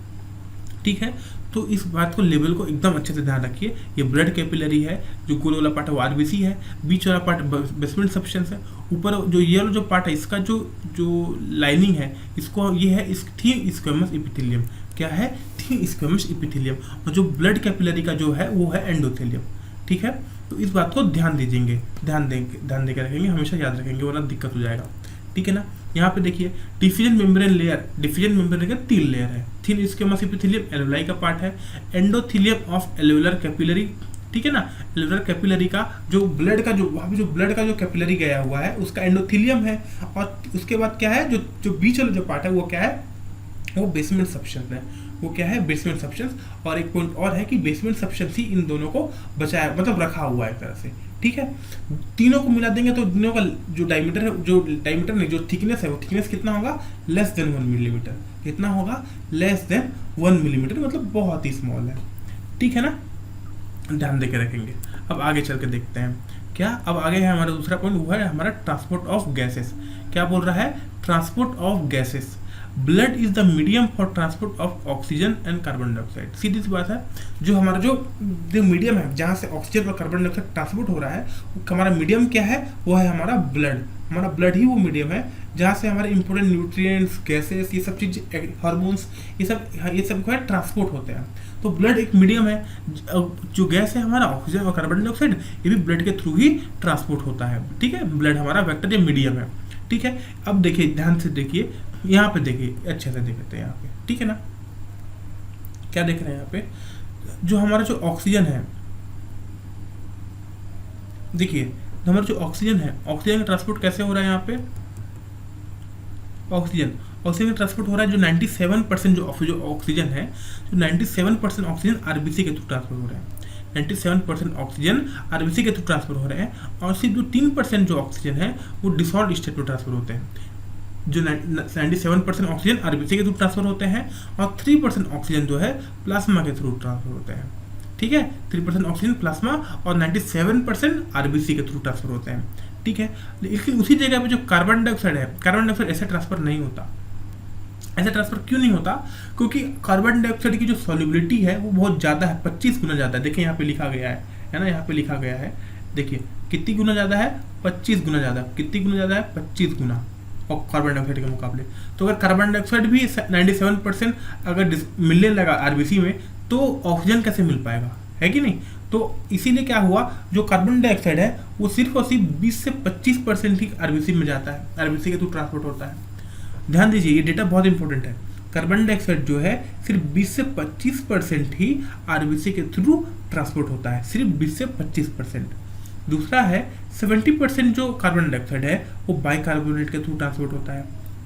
ठीक है. तो इस बात को, लेवल को एकदम अच्छे से ध्यान रखिए. ये ब्लड कैपिलरी है, जो गोल वाला पार्ट है वो आरबीसी है, बीच वाला पार्ट बेसमेंट सब्सटेंस है, ऊपर जो ये वाला जो पार्ट है इसका जो लाइनिंग है इसको ये है इस थिन स्क्वेमस एपिथेलियम. क्या है, थिन स्क्वेमस एपिथेलियम. और जो ब्लड कैपिलरी का जो है वो है एंडोथेलियम, ठीक है. तो इस बात को ध्यान देकर रखेंगे, हमेशा याद रखेंगे वरना दिक्कत हो जाएगा, ठीक है ना. यहाँ पे देखिए diffusion membrane layer, diffusion membrane का तीन लेयर है. थिन स्क्वेमस एपिथेलियम एल्वेओलाई का पार्ट है, एंडोथेलियम ऑफ एल्वेओलर कैपिलरी, ठीक है ना. एल्वेओलर कैपिलरी का जो ब्लड का जो वहाँ पे जो ब्लड का जो कैपिलरी गया हुआ है उसका एंडोथेलियम है. और उसके बाद क्या है, जो बीच वाला जो पार्ट है वो क्या है, वो बेसमेंट सब्सटेंस है. वो क्या है, बेसमेंट सब्सटेंस. और एक पॉइंट और है कि बेसमेंट सब्सटेंस ही इन दोनों को बचाया, मतलब रखा हुआ है एक तरह से, ठीक है. तीनों को मिला देंगे तो तीनों का जो डायमीटर नहीं, जो थिकनेस है वो थिकनेस कितना होगा, लेस देन 1 मिलीमीटर. कितना होगा, लेस देन 1 मिलीमीटर, मतलब बहुत ही स्मॉल है, ठीक है ना. ध्यान देके रखेंगे. अब आगे चल के देखते हैं क्या. अब आगे है हमारा दूसरा पॉइंट, वो है हमारा ट्रांसपोर्ट ऑफ गैसेस. क्या बोल रहा है, transport of gases. Blood is the medium for transport of oxygen and carbon dioxide. सीधी सी बात है, जो हमारा जो मीडियम है जहाँ से ऑक्सीजन और कार्बन डाइऑक्साइड ट्रांसपोर्ट हो रहा है, हमारा मीडियम क्या है, वो है हमारा ब्लड. हमारा ब्लड ही वो मीडियम है जहाँ से हमारे इंपॉर्टेंट न्यूट्रिएंट्स, गैसेस, ये सब चीज़, हार्मोन्स, ये सब जो है ट्रांसपोर्ट होते हैं. तो ब्लड एक मीडियम है. जो गैस है हमारा ऑक्सीजन और कार्बन डाइऑक्साइड ये भी ब्लड के थ्रू ही ट्रांसपोर्ट होता है, ठीक है. ब्लड हमारा वेक्टर या मीडियम है, ठीक है. अब देखिए, ध्यान से देखिए, यहाँ पे देखिए, अच्छे से देखते हैं यहाँ पे, ठीक है ना. क्या देख रहे हैं यहाँ पे, जो हमारा जो ऑक्सीजन है, देखिए हमारा जो ऑक्सीजन है, ऑक्सीजन का ट्रांसपोर्ट कैसे हो रहा है यहाँ पे, ऑक्सीजन ट्रांसपोर्ट हो रहा है जो 97% जो ऑक्सीजन है, जो 97% ऑक्सीजन आरबीसी के थ्रू ट्रांसफर हो रहे हैं। 97% ऑक्सीजन आरबीसी के थ्रू ट्रांसफर हो रहे हैं और सिर्फ जो 3% जो ऑक्सीजन है वो डिसॉल्व स्टेट में ट्रांसफर होते हैं। जो 97% ऑक्सीजन आरबीसी के थ्रू ट्रांसफर होते हैं और 3% ऑक्सीजन जो है प्लाज्मा के थ्रू ट्रांसफर होते हैं। ठीक है, 3% ऑक्सीजन प्लाज्मा और 97% आरबीसी के थ्रू ट्रांसफर होते हैं। ठीक है, लेकिन उसी जगह पे जो कार्बन डाइऑक्साइड है, कार्बन डाइऑक्साइड ऐसे ट्रांसफर नहीं होता। ऐसा ट्रांसफर क्यों नहीं होता? क्योंकि कार्बन डाइऑक्साइड की जो सॉल्युबिलिटी है वो बहुत ज़्यादा है, 25 गुना ज़्यादा है। देखिए यहाँ पे लिखा गया है ना, यहाँ पे लिखा गया है, देखिए कितनी गुना ज़्यादा है, 25 गुना ज़्यादा। कितनी गुना ज़्यादा है? 25 गुना और कार्बन डाइऑक्साइड के मुकाबले। तो अगर कार्बन डाइऑक्साइड भी 97% अगर मिलने लगा आरबीसी में, तो ऑक्सीजन कैसे मिल पाएगा, है कि नहीं? तो इसीलिए क्या हुआ, जो कार्बन डाइऑक्साइड है वो सिर्फ और सिर्फ 20 से 25% ही आरबीसी में जाता है, आरबीसी के थ्रू ट्रांसपोर्ट होता है। ध्यान दीजिए, ये डेटा बहुत इंपॉर्टेंट है। कार्बन डाइऑक्साइड जो है सिर्फ 20 से 25% ही आरबीसी के थ्रू ट्रांसपोर्ट होता है, सिर्फ 20 से 25%। दूसरा है 70% जो कार्बन डाइऑक्साइड है वो बाइकार्बोनेट के थ्रू ट्रांसपोर्ट होता है।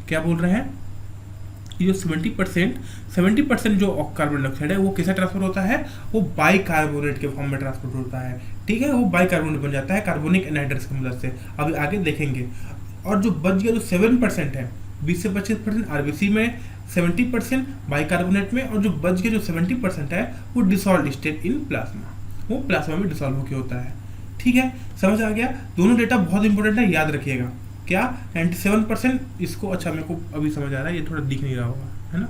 क्या बोल रहे हैं? ये जो 70% जो कार्बन डाइऑक्साइड है वो कैसे ट्रांसफर होता है? वो बाइकार्बोनेट के फॉर्म में ट्रांसफर होता है। ठीक है, वो बाइकार्बोनेट बन जाता है कार्बोनिक एनहाइड्रस की मदद से। अभी आगे देखेंगे। और जो बच गया जो 7% है, 20 से 25% आरबीसी में, 70% बाइकार्बोनेट में, और जो बच गया जो 70% है वो डिसॉल्व स्टेट इन प्लाज्मा, वो प्लाज्मा में डिसॉल्व होकर होता है। ठीक है, समझ आ गया? दोनों डेटा बहुत इंपॉर्टेंट है, याद रखिएगा। क्या 97% इसको, अच्छा मेरे को अभी समझ आ रहा है, ये थोड़ा दिख नहीं रहा होगा, है ना?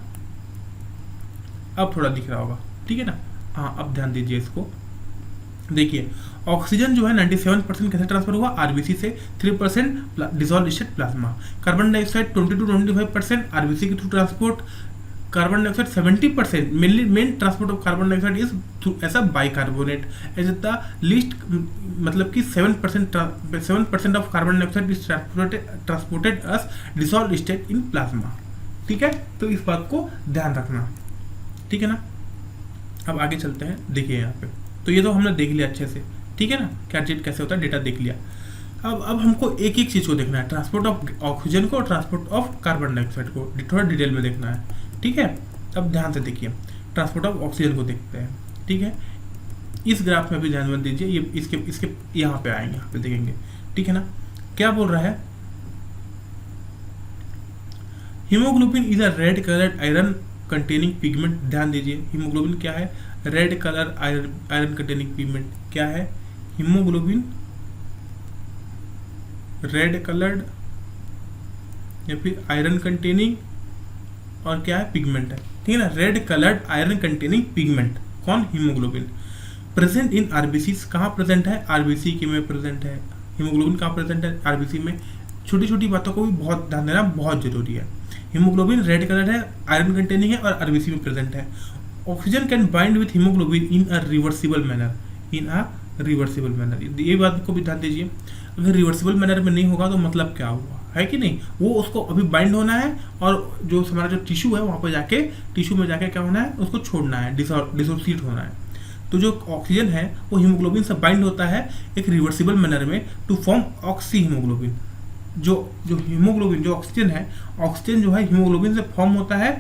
अब थोड़ा दिख रहा होगा, ठीक है ना? हाँ, अब ध्यान दीजिए इसको। देखिए ऑक्सीजन जो है 97% कैसे ट्रांसफर हुआ? आरबीसी से, 3% dissolve state plasma. Carbon dioxide 20 to 25% RBC के through transport. Carbon dioxide 70%, main transport of carbon dioxide is through as a bicarbonate, as the least, मतलब कि 7% of carbon dioxide is transported as dissolve state in plasma. ठीक है, तो इस बात को ध्यान रखना, ठीक है ना? अब आगे चलते हैं। देखिए यहाँ पे, तो ये तो हमने देख लिया अच्छे से, ठीक है ना? क्या चीज कैसे होता है, डेटा देख लिया। अब हमको एक एक चीज को देखना है, ट्रांसपोर्ट ऑफ ऑक्सीजन को और ट्रांसपोर्ट ऑफ कार्बन डाइऑक्साइड को थोड़ा डिटेल में देखना है, ठीक है? अब ध्यान से देखिए, ट्रांसपोर्ट ऑफ ऑक्सीजन को देखते हैं, ठीक है? इस ग्राफ में भी ध्यान मत दीजिए, ये इसके यहाँ पे आएंगे, यहाँ पे देखेंगे, ठीक है ना? क्या बोल रहा है? Haemoglobin is a red coloured iron containing pigment. ध्यान दीजिए, हीमोग्लोबिन क्या है? Red colour iron containing pigment. क्या है? हीमोग्लोबिन रेड कलर्ड या फिर आयरन कंटेनिंग, और क्या है? पिगमेंट है, ठीक है ना? Red coloured iron containing pigment, कौन? हीमोग्लोबिन। प्रेजेंट इन आरबीसी, कहाँ प्रेजेंट है? आरबीसी के में प्रेजेंट है। हीमोग्लोबिन कहाँ प्रेजेंट है? आरबीसी में। छोटी छोटी बातों को भी बहुत ध्यान देना बहुत जरूरी है। हीमोग्लोबिन रेड कलर है, आयरन कंटेनिंग है और आरबीसी में प्रेजेंट है। Oxygen can bind with haemoglobin in a reversible manner, in a reversible manner. ये बात को भी ध्यान दीजिए, अगर रिवर्सिबल मैनर में नहीं होगा तो मतलब क्या हुआ, है कि नहीं? वो उसको अभी बाइंड होना है और जो हमारा जो टिश्यू है वहाँ पर जाके, टिश्यू में जाके क्या होना है? उसको छोड़ना है, डिसोसिएट होना है। तो जो ऑक्सीजन है वो हीमोग्लोबिन से बाइंड होता है एक रिवर्सिबल मैनर में टू फॉर्म ऑक्सी हीमोग्लोबिन। जो हीमोग्लोबिन, जो ऑक्सीजन है, ऑक्सीजन जो है हीमोग्लोबिन से फॉर्म होता है,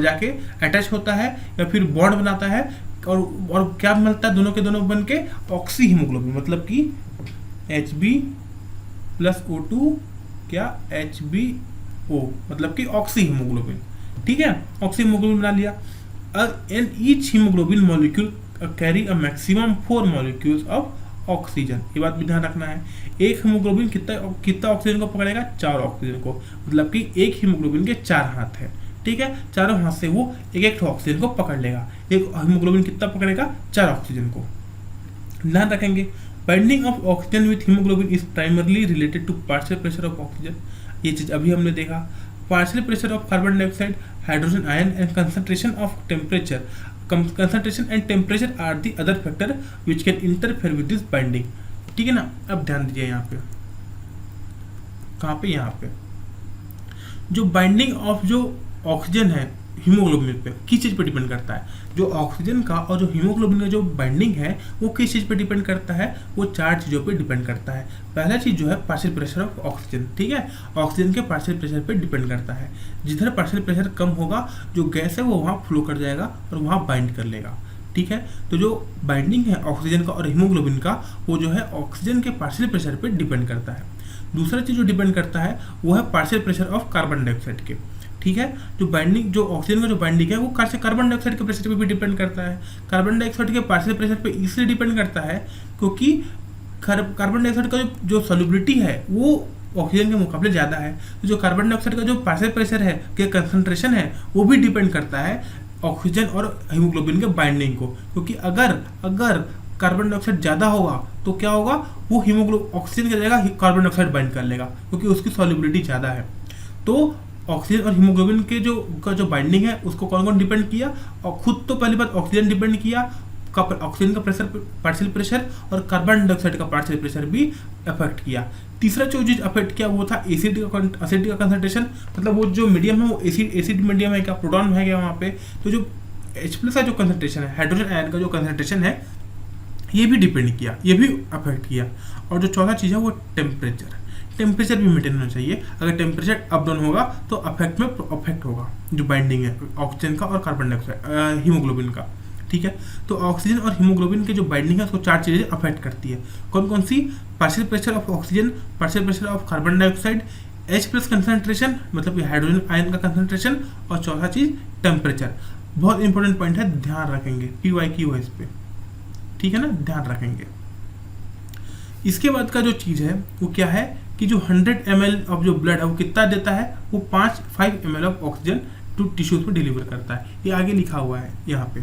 जाके अटैच होता है या फिर बॉन्ड बनाता है, और क्या मिलता है? दोनों के दोनों बन के ऑक्सी हीमोग्लोबिन, मतलब कि Hb+O2, क्या? HBO, मतलब कि ऑक्सी हीमोग्लोबिन, ठीक है? ऑक्सी हीमोग्लोबिन बना लिया। And each haemoglobin molecule carry a maximum 4 molecules of oxygen. ये बात भी ध्यान रखना है। एक हीमोग्लोबिन कितना ऑक्सीजन को पकड़ेगा? 4 ऑक्सीजन को, मतलब कि एक हीमोग्लोबिन के 4 हाथ है, ठीक है? चारों हाथ से वो एक एक ऑक्सीजन को पकड़ लेगा। एक हीमोग्लोबिन कितना पकड़ेगा? 4 ऑक्सीजन को। ध्यान रखेंगे, binding of oxygen with haemoglobin is primarily related to partial pressure of oxygen. ये चीज अभी हमने देखा। Partial pressure of carbon dioxide, hydrogen ion and concentration of temperature, concentration and temperature are the other factor which can interfere with this binding, ठीक है ना? अब ध्यान दीजिए यहाँ पे, कहाँ पे? यहाँ पे जो बाइंडिंग ऑफ जो ऑक्सीजन है हीमोग्लोबिन पे किस चीज़ पे डिपेंड करता है, जो ऑक्सीजन का और जो हीमोग्लोबिन का जो बाइंडिंग है वो किस चीज़ पे डिपेंड करता है, वो 4 चीज़ों पे डिपेंड करता है। पहला चीज़ जो है पार्शियल प्रेशर ऑफ ऑक्सीजन, ठीक है, ऑक्सीजन के पार्शियल प्रेशर पे डिपेंड करता है। जिधर पार्शियल प्रेशर कम होगा जो गैस है वो वहाँ फ्लो कर जाएगा और वहाँ बाइंड कर लेगा, ठीक है। तो जो बाइंडिंग है ऑक्सीजन का और हीमोग्लोबिन का वो जो है ऑक्सीजन के पार्शियल प्रेशर पे डिपेंड करता है। दूसरा चीज़ जो डिपेंड करता है वो है partial pressure of carbon dioxide के, ठीक है। जो बाइंडिंग जो ऑक्सीजन का जो बाइंडिंग है वो कार्बन डाइऑक्साइड के प्रेशर पे भी डिपेंड करता है। कार्बन डाइऑक्साइड के पार्शियल प्रेशर पे इसलिए डिपेंड करता है क्योंकि कार्बन डाइऑक्साइड का जो सॉल्युबिलिटी है वो ऑक्सीजन के मुकाबले ज़्यादा है। तो जो कार्बन डाइऑक्साइड का जो पार्शियल प्रेशर है के कंसंट्रेशन है वो भी डिपेंड करता है ऑक्सीजन और हीमोग्लोबिन के बाइंडिंग को, क्योंकि अगर कार्बन डाइऑक्साइड ज़्यादा होगा तो क्या होगा, वो ऑक्सीजन की जगह कार्बन डाइऑक्साइड बाइंड कर लेगा क्योंकि उसकी सॉल्युबिलिटी ज़्यादा है। तो ऑक्सीजन और हीमोग्लोबिन के जो बाइंडिंग है उसको कौन कौन डिपेंड किया, और खुद तो पहली बात ऑक्सीजन डिपेंड किया, ऑक्सीजन का प्रेशर पार्शियल प्रेशर और कार्बन डाइऑक्साइड का पार्शियल प्रेशर भी अफेक्ट किया। तीसरा जो चीज़ अफेक्ट किया वो था एसिड का कंसंट्रेशन, मतलब वो जो मीडियम है वो एसिड मीडियम है क्या, प्रोटॉन है क्या वहाँ पे, तो जो H+ का जो कंसंट्रेशन है, हाइड्रोजन आयन का जो कंसंट्रेशन है ये भी डिपेंड किया, ये भी अफेक्ट किया। और जो चौथा चीज़ है वो टेम्परेचर भी मेंटेन होना चाहिए। अगर टेम्परेचर अप डाउन होगा तो अफेक्ट होगा जो बाइंडिंग है ऑक्सीजन का और कार्बन डाइऑक्साइड हीमोग्लोबिन का, ठीक है। तो ऑक्सीजन और हीमोग्लोबिन के जो बाइंडिंग है उसको 4 चीज़ें अफेक्ट करती है। कौन कौन सी, partial pressure of oxygen, partial pressure of carbon dioxide, H+ concentration मतलब हाइड्रोजन आयन का कंसंट्रेशन, और चौथा चीज़ टेम्परेचर। बहुत इंपॉर्टेंट पॉइंट है, ध्यान रखेंगे, PYQ है इस पर, ठीक है ना, ध्यान रखेंगे। इसके बाद का जो चीज़ है वो क्या है कि जो 100 ml ऑफ जो ब्लड है वो कितना देता है, वो 5 ml of oxygen to tissues पे डिलीवर करता है। ये आगे लिखा हुआ है यहाँ पे,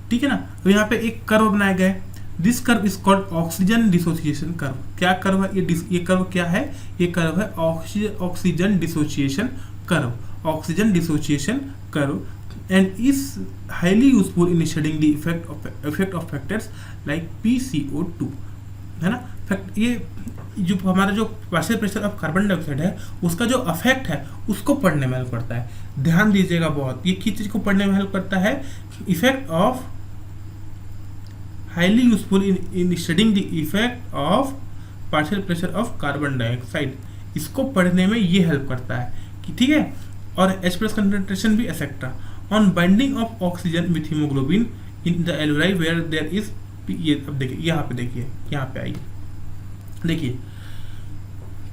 ठीक है ना। तो यहाँ पे एक कर्व बनाया गया है, this curve is called oxygen dissociation curve. क्या कर्व है ये कर्व क्या है, ये कर्व है oxygen dissociation curve and is highly useful in studying the effect of factors like PCO2, है ना। फैक्ट ये जो हमारा जो partial pressure of carbon dioxide है उसका जो अफेक्ट है उसको पढ़ने में हेल्प करता है। ध्यान दीजिएगा बहुत, ये किस चीज़ को पढ़ने में हेल्प करता है, effect of highly useful in studying the effect of partial pressure of carbon dioxide, इसको पढ़ने में ये हेल्प करता है कि ठीक है। और H+ कंसंट्रेशन भी etcetera on binding of oxygen with haemoglobin in the alveoli where there is, ये अब देखिए यहाँ पे आइए, देखिए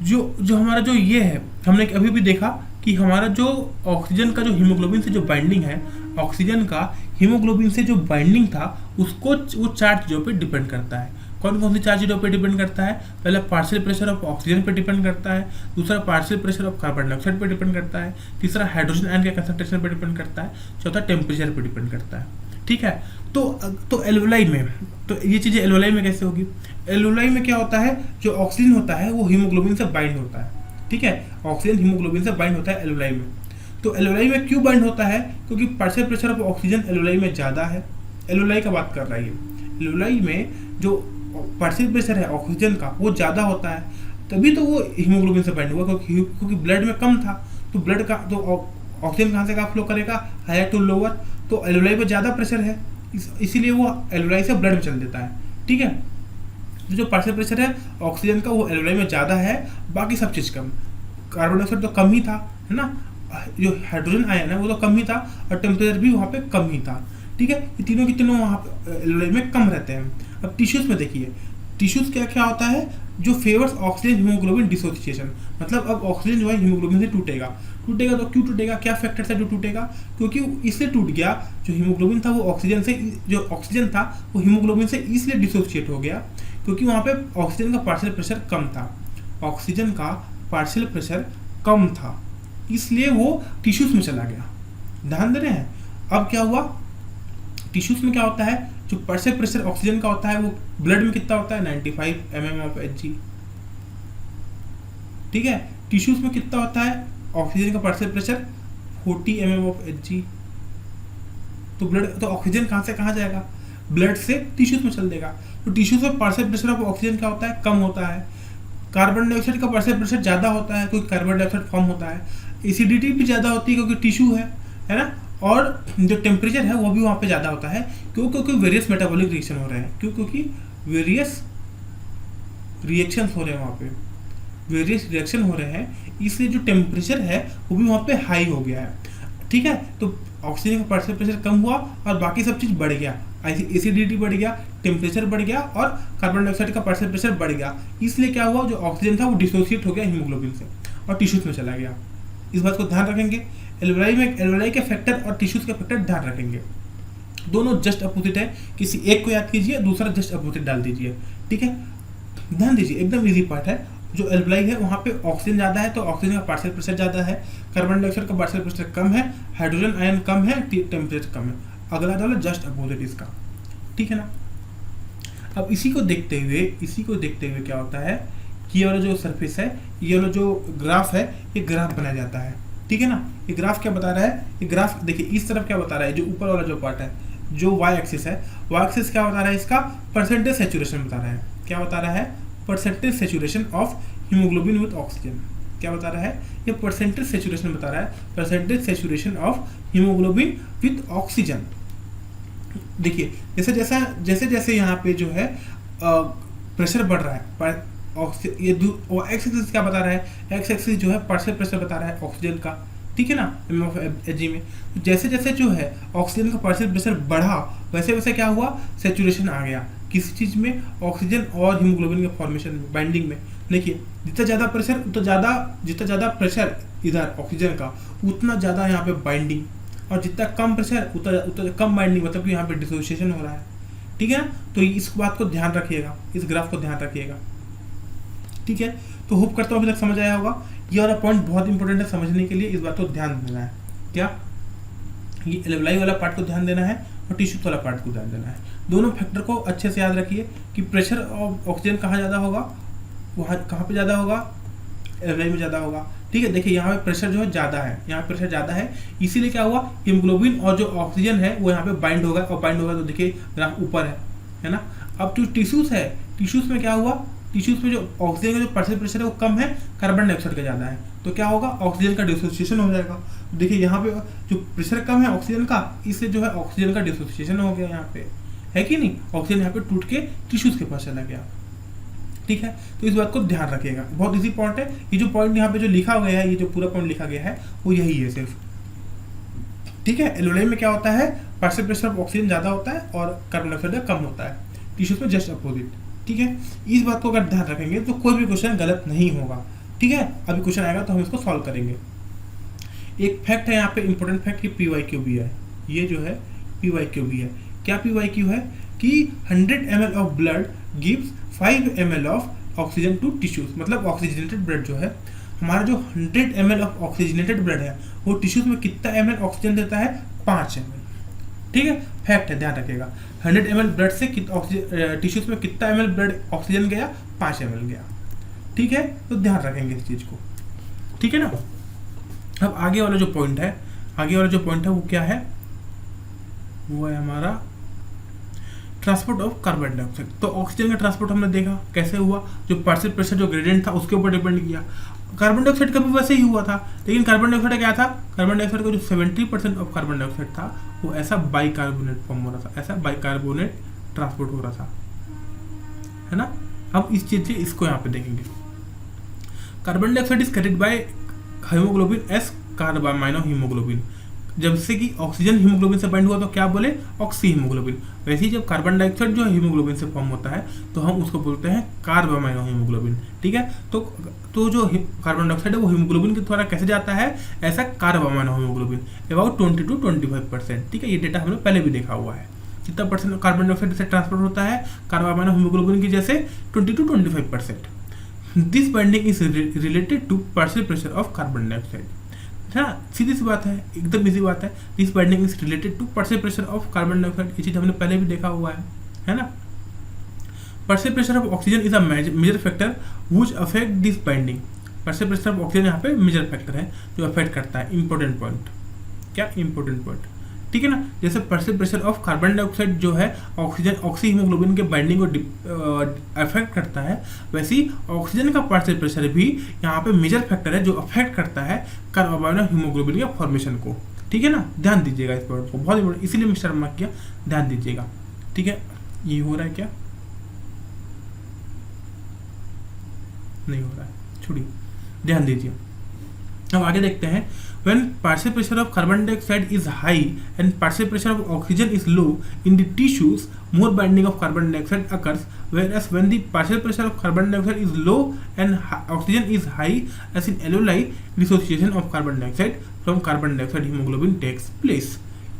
जो हमारा जो ये है, हमने अभी भी देखा कि हमारा जो ऑक्सीजन का जो हीमोग्लोबिन से जो बाइंडिंग है, ऑक्सीजन का हीमोग्लोबिन से जो बाइंडिंग था उसको वो 4 चीज़ों पे डिपेंड करता है। कौन कौन सी 4 चीज़ों पे डिपेंड करता है, पहला पार्शियल प्रेशर ऑफ ऑक्सीजन पे डिपेंड करता है, दूसरा partial pressure of carbon dioxide पे डिपेंड करता है, तीसरा हाइड्रोजन आयन के कंसंट्रेशन पे डिपेंड करता है, चौथा टेम्परेचर पे डिपेंड करता है, ठीक है। तो एल्वेलाई में, तो ये चीज़ें एल्वेलाई में कैसे होगी, एल्वेलाई में क्या होता है, जो ऑक्सीजन होता है वो हीमोग्लोबिन से बाइंड होता है, ठीक है, ऑक्सीजन हीमोग्लोबिन से बाइंड होता है एल्वेलाई में। तो एल्वेलाई में क्यों बाइंड होता है, क्योंकि partial pressure of oxygen alveoli में ज़्यादा है। एल्वेलाई का बात कर रहा है ये, एल्वेलाई में जो पार्शियल प्रेशर है ऑक्सीजन का वो ज़्यादा होता है, तभी तो वो हीमोग्लोबिन से बाइंड हुआ, क्योंकि ब्लड में कम था, तो ब्लड का तो ऑक्सीजन कहाँ से कहाँ फ्लो करेगा, हायर टू लोअर, तो एल्वेलाई पे ज़्यादा प्रेशर है, इसीलिए वो एल्वेलाई से ब्लड में चल देता है, ठीक है। तो जो पार्शियल प्रेशर है ऑक्सीजन का वो एल्वेलाई में ज़्यादा है, बाकी सब चीज़ कम, कार्बन डाइऑक्साइड तो कम ही था, है ना, जो हाइड्रोजन आयन है वो तो कम ही था, और टेम्परेचर भी वहाँ पे कम ही था, ठीक है। ये तीनों के तीनों वहाँ पे एल्वेलाई में कम रहते हैं। अब टिश्यूज़ में देखिए, टिश्यूज़ क्या क्या होता है, जो फेवर्स ऑक्सीजन हीमोग्लोबिन डिसोसिएशन, मतलब अब ऑक्सीजन जो है हीमोग्लोबिन से टूटेगा तो क्यों टूटेगा, क्या फैक्टर से जो टूटेगा, क्योंकि इसलिए टूट गया, जो हीमोग्लोबिन था वो ऑक्सीजन से, जो ऑक्सीजन था वो हीमोग्लोबिन से इसलिए डिसोसिएट हो गया क्योंकि वहाँ पे ऑक्सीजन का पार्शियल प्रेशर कम था, ऑक्सीजन का पार्शियल प्रेशर कम था, इसलिए वो टिश्यूज़ में चला गया। ध्यान दे रहे हैं। अब क्या हुआ, टिश्यूज़ में क्या होता है, जो पार्शियल प्रेशर ऑक्सीजन का होता है वो ब्लड में कितना होता है, 95 mm ऑफ Hg, ठीक है। टिश्यूज़ में कितना होता है ऑक्सीजन का partial pressure, 40 mm of Hg, तो ऑक्सीजन कहाँ से कहाँ जाएगा, ब्लड से टिश्यूज़ में चल देगा। तो टिश्यूज़ में पार्शियल प्रेशर ऑफ ऑक्सीजन क्या होता है, कम होता है। कार्बन डाइऑक्साइड का पार्शियल प्रेशर ज़्यादा होता है क्योंकि कार्बन डाइऑक्साइड फॉर्म होता है। एसिडिटी भी ज़्यादा होती है क्योंकि टिश्यू है ना। और जो टेम्परेचर है वो भी वहाँ पे ज़्यादा होता है। क्योंकि वेरियस मेटाबॉलिक रिएक्शन हो रहे हैं, क्योंकि वेरियस रिएक्शंस हो रहे हैं वहाँ पे, वेरियस रिएक्शन हो रहे हैं, इसलिए जो टेम्परेचर है वो भी वहाँ पे हाई हो गया है। ठीक है, तो ऑक्सीजन का पार्शियल प्रेशर कम हुआ और बाकी सब चीज़ बढ़ गया, एसिडिटी बढ़ गया, टेम्परेचर बढ़ गया और कार्बन डाइऑक्साइड का पार्शियल प्रेशर बढ़ गया। इसलिए क्या हुआ, जो ऑक्सीजन था वो डिसोसिएट हो गया हीमोग्लोबिन से और टिश्यूज में चला गया। इस बात को ध्यान रखेंगे। एल्वेलाई के फैक्टर और टिश्यूज के फैक्टर ध्यान रखेंगे, दोनों जस्ट अपोजिट है, किसी एक को याद कीजिए, दूसरा जस्ट अपोजिट डाल दीजिए। ठीक है, ध्यान दीजिए, एकदम इजी पार्ट है। जो एल्वेलाई है वहाँ पे ऑक्सीजन ज़्यादा है तो ऑक्सीजन का पार्शियल प्रेशर ज़्यादा है, कार्बन डाइऑक्साइड का पार्शियल प्रेशर कम है, हाइड्रोजन आयन कम है, टेम्परेचर कम है। अगला डालो जस्ट अपोजिट इसका। ठीक है ना। अब इसी को देखते हुए क्या होता है कि ये वाला जो सरफेस है, ये वाला जो ग्राफ है, ये ग्राफ बनाया जाता है। ठीक है ना। ये ग्राफ क्या बता रहा है, ये ग्राफ देखिए इस तरफ क्या बता रहा है, जो ऊपर वाला जो पार्ट है, जो वाई एक्सिस है, वाई एक्सिस क्या बता रहा है, इसका परसेंटेज सेचुरेशन बता रहा है। क्या बता रहा है, percentage saturation of haemoglobin with oxygen. क्या बता रहा है, ये परसेंटेज सेचुरेशन बता रहा है, percentage saturation of haemoglobin with oxygen. देखिए जैसे जैसे यहाँ पे जो है प्रेशर बढ़ रहा है, ये एक्स एक्सिस क्या बता रहा है, एक्स एक्सिस जो है पार्शियल प्रेशर बता रहा है ऑक्सीजन का। ठीक है ना, एमएफ में जैसे जैसे जो है ऑक्सीजन का पार्शियल प्रेशर बढ़ा, वैसे वैसे क्या हुआ, सेचुरेशन आ गया किसी चीज में, ऑक्सीजन और हीमोग्लोबिन के फॉर्मेशन में, बाइंडिंग में। देखिए जितना ज़्यादा प्रेशर इधर ऑक्सीजन का, उतना ज़्यादा यहाँ पे बाइंडिंग, और जितना कम प्रेशर उतना कम बाइंडिंग, मतलब कि यहाँ पे डिसोसिएशन हो रहा है। ठीक है ना, तो इस बात को ध्यान रखिएगा, इस ग्राफ को ध्यान रखिएगा। ठीक है, तो होप करता हूँ अभी तक समझ आया होगा। ये वाला पॉइंट बहुत इंपॉर्टेंट है समझने के लिए, इस बात को ध्यान देना है। क्या, ये एल्वेलाई वाला पार्ट को ध्यान देना है और टिश्यूज वाला पार्ट को ध्यान देना है। दोनों फैक्टर को अच्छे से याद रखिए कि प्रेशर ऑफ ऑक्सीजन कहाँ ज़्यादा होगा, वहाँ कहाँ पे ज़्यादा होगा, एल्वेलाई में ज़्यादा होगा। ठीक है, देखिए यहाँ पे प्रेशर जो है ज़्यादा है, यहाँ प्रेशर ज़्यादा है, इसीलिए क्या हुआ, हीमोग्लोबिन और जो ऑक्सीजन है वो यहाँ पे बाइंड होगा, और बाइंड होगा तो देखिए ग्राफ ऊपर है ना। अब जो टिश्यूज है, टिश्यूज में क्या हुआ, टिश्यूज में जो ऑक्सीजन का जो पार्शियल प्रेशर है वो कम है, कार्बन डाइऑक्साइड का ज़्यादा है, तो क्या होगा, ऑक्सीजन का डिसोसिएशन हो जाएगा। देखिए यहाँ पे जो प्रेशर कम है ऑक्सीजन का, इससे जो है ऑक्सीजन का डिसोसिएशन हो गया यहाँ पे, है कि नहीं, ऑक्सीजन यहाँ पे टूट के टिश्यूज के पास चला गया। ठीक है, तो इस बात को ध्यान रखिएगा, बहुत इजी पॉइंट है। ये जो पॉइंट यहाँ पे जो लिखा गया है, ये जो पूरा पॉइंट लिखा गया है वो यही है सिर्फ। ठीक है, एल्वेलाई में क्या होता है, पार्शियल प्रेशर ऑफ ऑक्सीजन ज़्यादा होता है और कार्बन डाइऑक्साइड कम होता है, टिश्यूज में जस्ट अपोजिट। ठीक है, इस बात को अगर ध्यान रखेंगे तो कोई भी क्वेश्चन गलत नहीं होगा। ठीक है, अभी क्वेश्चन आएगा तो हम इसको सॉल्व करेंगे। एक फैक्ट है यहाँ पे, इंपॉर्टेंट फैक्ट, कि PYQ भी है, ये जो है PYQ भी है। क्या PYQ है कि 100 ml of blood gives 5 ml of oxygen to tissues, मतलब ऑक्सीजनेटेड ब्लड जो है, हमारा जो 100 ml ऑफ ऑक्सीजनेटेड ब्लड है वो टिश्यूज में कितना ml ऑक्सीजन देता है, 5 ml। ठीक है, फैक्ट है, ध्यान रखिएगा। 100 ml ब्लड से टिश्यूज में कितना ml ब्लड ऑक्सीजन गया, 5 ml गया। ठीक है, तो ध्यान रखेंगे इस चीज को। ठीक है ना। अब आगे वाला जो पॉइंट है, वो क्या है, वो है हमारा ट्रांसपोर्ट ऑफ कार्बन डाइऑक्साइड। तो ऑक्सीजन का ट्रांसपोर्ट हमने देखा कैसे हुआ, जो पार्शियल प्रेशर जो ग्रेडियंट था उसके ऊपर डिपेंड किया। कार्बन डाइऑक्साइड का भी वैसे ही हुआ था, लेकिन कार्बन डाइऑक्साइड क्या था, कार्बन डाइऑक्साइड का जो 70% ऑफ कार्बन डाइऑक्साइड था वो ऐसा बाइकार्बोनेट फॉर्म हो रहा था, ऐसा बाइकार्बोनेट ट्रांसपोर्ट हो रहा था, है ना। अब इस चीज से इसको यहाँ पे देखेंगे, carbon dioxide is carried by haemoglobin as carbamino haemoglobin. जब से कि ऑक्सीजन हीमोग्लोबिन से बाइंड हुआ तो क्या बोले, ऑक्सी हीमोग्लोबिन। वैसे ही जब कार्बन डाइऑक्साइड जो हीमोग्लोबिन से फॉर्म होता है तो हम उसको बोलते हैं कार्बामाइनो हीमोग्लोबिन। ठीक है, तो जो कार्बन डाइऑक्साइड है वो हीमोग्लोबिन के द्वारा कैसे जाता है, ऐसा कार्बामाइनो हीमोग्लोबिन अबाउट 20 to 25%। ठीक है, ये डेटा हमने पहले भी देखा हुआ है, कितना परसेंट कार्बन डाइऑक्साइड से ट्रांसपोर्ट होता है कार्बामाइनो हीमोग्लोबिन की जैसे 20 to 25%। This binding is related to partial pressure of carbon dioxide. हाँ, सीधी सी बात है, एकदम इजी बात है। This binding is related to partial pressure of carbon dioxide, ये चीज हमने पहले भी देखा हुआ है ना। Partial pressure of oxygen is a major factor which affect this binding. Partial pressure of oxygen यहाँ पे मेजर फैक्टर है जो अफेक्ट करता है। इंपॉर्टेंट पॉइंट, क्या इंपॉर्टेंट पॉइंट। ठीक है ना, जैसे partial pressure of carbon dioxide जो है ऑक्सीजन ऑक्सी हीमोग्लोबिन के बाइंडिंग को अफेक्ट करता है, वैसे ही ऑक्सीजन का पार्शियल प्रेशर भी यहाँ पे मेजर फैक्टर है जो अफेक्ट करता है कार्बामाइनो हीमोग्लोबिन के फॉर्मेशन को। ठीक है ना, ध्यान दीजिएगा इस पॉइंट को, बहुत इंपॉर्टेंट, इसीलिए मिस्टर मार्क किया, ध्यान दीजिएगा। ठीक है, ये हो रहा है क्या, नहीं हो रहा है, छोड़िए, ध्यान दीजिए। अब आगे देखते हैं, when partial pressure of carbon dioxide is high and partial pressure of oxygen is low in the tissues, more binding of carbon dioxide occurs, whereas when the partial pressure of carbon dioxide is low and oxygen is high, as in alveoli, dissociation of carbon dioxide from carbon dioxide hemoglobin takes place।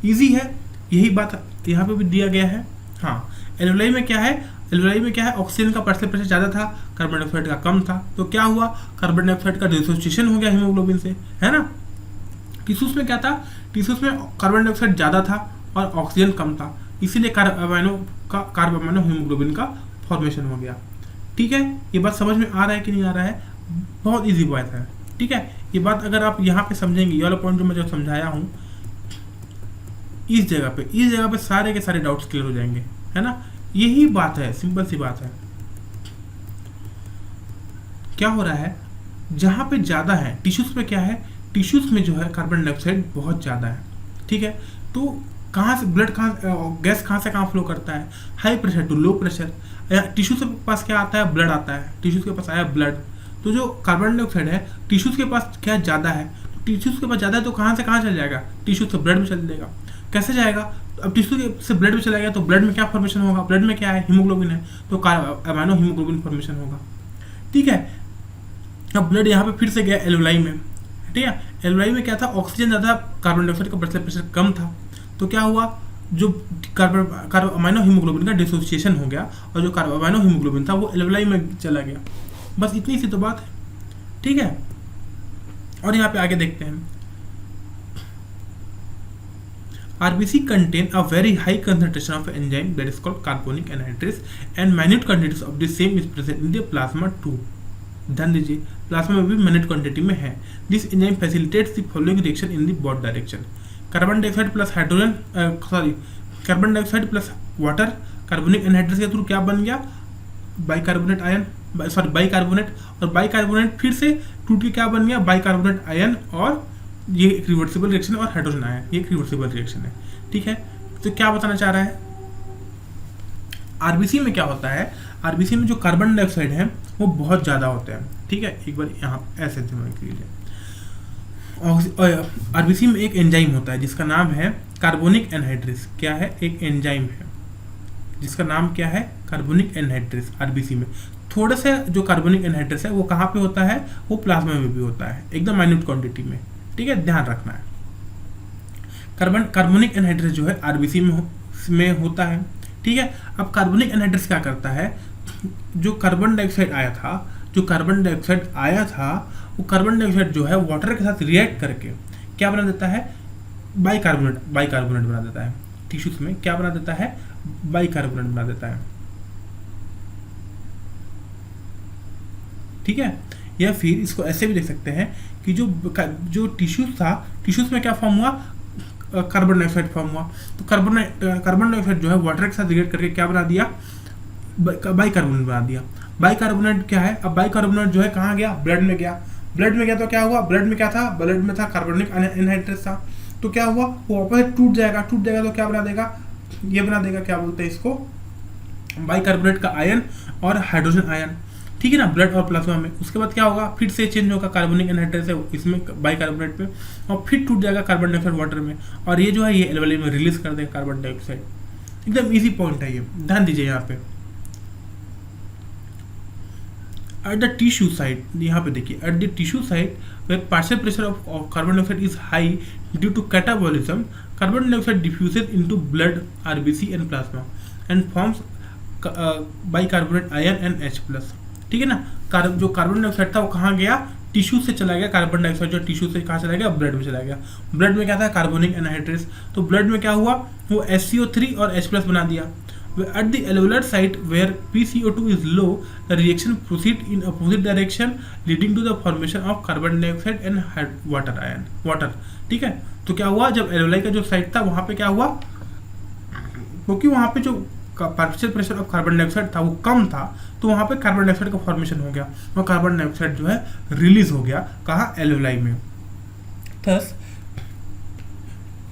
Easy है, यही बात यहाँ पे भी दिया गया है। हाँ, एल्वेलाई में क्या है, एल्वेलाई में क्या है, ऑक्सीजन का पार्शियल प्रेशर ज़्यादा था, कार्बन डाइऑक्साइड का कम था, तो क्या हुआ, कार्बन डाइऑक्साइड का डिसोसिएशन हो गया हीमोग्लोबिन से, है ना। टिश्यूज में क्या था, टिश्यूज में कार्बन डाइऑक्साइड ज़्यादा था और ऑक्सीजन कम था, इसीलिए कार्ब अमाइनो हीमोग्लोबिन का फॉर्मेशन हो गया। ठीक है, ये बात समझ में आ रहा है कि नहीं आ रहा है, बहुत ईजी बात है। ठीक है, ये बात अगर आप यहाँ पे समझेंगे, ये वाला पॉइंट जो मैं जो समझाया हूँ, इस जगह पे सारे के सारे डाउट्स क्लियर हो जाएंगे, है ना। यही बात है, सिंपल सी बात है। क्या हो रहा है, जहां पे ज्यादा है टिश्यूज पे, क्या है, टिश्यूज में जो है कार्बन डाइऑक्साइड बहुत ज्यादा है। ठीक है, तो कहाँ से ब्लड, गैस कहाँ से कहाँ फ्लो करता है, high pressure to low pressure. Tissues के पास क्या आता है, ब्लड आता है, टिश्यूज के पास आया ब्लड, तो जो कार्बन डाइऑक्साइड है टिश्यूज के पास क्या ज्यादा है, तो टिश्यूज के पास ज्यादा है, तो कहाँ से कहाँ चल जाएगा, टिश्यूज से ब्लड में चल जाएगा। कैसे जाएगा, अब टिश्यू से ब्लड में चला गया, तो ब्लड में क्या फॉर्मेशन होगा, ब्लड में क्या है, हीमोग्लोबिन है, तो अमाइनो हीमोग्लोबिन फॉर्मेशन होगा। ठीक है, अब ब्लड यहाँ पे फिर से गया एल्वेलाई में। ठीक है, एल्वेलाई में क्या था, ऑक्सीजन ज़्यादा, कार्बन डाइऑक्साइड का प्रेशर कम था, तो क्या हुआ, जो अमाइनो हीमोग्लोबिन का डिसोसिएशन हो गया और जो अमाइनो हीमोग्लोबिन था वो एल्वेलाई में चला गया। बस इतनी सी तो बात है। ठीक है, और यहाँ पे आगे देखते हैं, RBC contain a very high concentration of enzyme that is called carbonic anhydrase and minute quantities of the same is present in the plasma too। ध्यान दीजिए, प्लाज्मा में भी minute quantity में है। This enzyme facilitates the following reaction in the both direction। Carbon dioxide plus hydrogen, carbon dioxide plus water carbonic anhydrase के through क्या बन गया, बाइकार्बोनेट आयन, बाइकार्बोनेट, और बाइकार्बोनेट फिर से टूट के क्या बन गया, बाइकार्बोनेट आयन, और ये एक रिवर्सिबल रिएक्शन, और हाइड्रोजन आयन, ये एक रिवर्सिबल रिएक्शन है। ठीक है, तो क्या बताना चाह रहा है, आरबीसी में क्या होता है, आरबीसी में जो कार्बन डाइऑक्साइड है वो बहुत ज़्यादा होते हैं। ठीक है, एक बार यहाँ ऐसे दिमाग लीजिए, आरबीसी में एक एंजाइम होता है जिसका नाम है कार्बोनिक एनहाइड्रेस। क्या है, एक एंजाइम है जिसका नाम क्या है, कार्बोनिक एनहाइड्रेस। आरबीसी में थोड़ा सा जो कार्बोनिक एनहाइड्रेस है वो कहाँ पे होता है, वो प्लाज्मा में भी होता है, एकदम माइन्यूट क्वांटिटी में। ठीक है, ध्यान रखना है। कार्बोनिक एनहाइड्रेस जो है आरबीसी में होता है। ठीक है, अब कार्बोनिक एनहाइड्रेस क्या करता है, जो कार्बन डाइऑक्साइड आया था, वो कार्बन डाइऑक्साइड जो है वाटर के साथ रिएक्ट करके क्या बना देता है, बाइकार्बोनेट बना देता है। टिश्यूज में क्या बना देता है, बाइकार्बोनेट बना देता है। ठीक है, या फिर इसको ऐसे भी देख सकते हैं कि जो टिश्यूज था, टिश्यूज में क्या फॉर्म हुआ, कार्बन डाइऑक्साइड फॉर्म हुआ, तो कार्बन डाइऑक्साइड जो है वाटर के साथ रिएक्ट करके क्या बना दिया, बाइकार्बोनेट बना दिया। बाइकार्बोनेट क्या है, अब बाइकार्बोनेट जो है कहाँ गया, ब्लड में गया। ब्लड में गया तो क्या हुआ, ब्लड में क्या था, ब्लड में था कार्बोनिक एनहाइड्रेस था, तो क्या हुआ, वो वापस टूट जाएगा तो क्या बना देगा, ये बना देगा, क्या बोलते हैं इसको, बाइकार्बोनेट का आयन और हाइड्रोजन आयन। ठीक है ना, ब्लड और प्लाज्मा में। उसके बाद क्या होगा, फिर से चेंज होगा, कार्बोनिक एनहाइड्रेस है इसमें बाइकार्बोनेट में, और फिर टूट जाएगा कार्बन डाइऑक्साइड वाटर में, और ये जो है ये एल्वेलाई में रिलीज कर देगा कार्बन डाइऑक्साइड। एकदम इजी पॉइंट है ये, ध्यान दीजिए यहाँ पे। एट द टिश्यू साइड, यहाँ पे देखिए, at the tissue side where partial pressure of carbon dioxide is high due to catabolism, carbon dioxide diffuses into blood, RBC and plasma and forms bicarbonate ion and H+। ठीक है ना, जो carbon dioxide था वो कहाँ गया, tissue से चला गया, कार्बन डाइऑक्साइड जो टिश्यू से कहाँ चला गया, ब्लड में चला गया। ब्लड में क्या था, कार्बोनिक एनहाइड्रेस, तो ब्लड में क्या हुआ, वो HCO3 और H+ बना दिया। At the alveolar site where PCO2 is low, the reaction proceeds in opposite direction, leading to the formation of carbon dioxide and water। ठीक है, तो क्या हुआ, जब एल्वेलाई का जो साइट था वहाँ पे क्या हुआ, क्योंकि वहाँ पे जो partial pressure of carbon dioxide था वो कम था, तो वहाँ पे कार्बन डाइऑक्साइड का फॉर्मेशन हो गया और कार्बन डाइऑक्साइड जो है रिलीज हो गया, कहाँ, एल्वेलाई में। Thus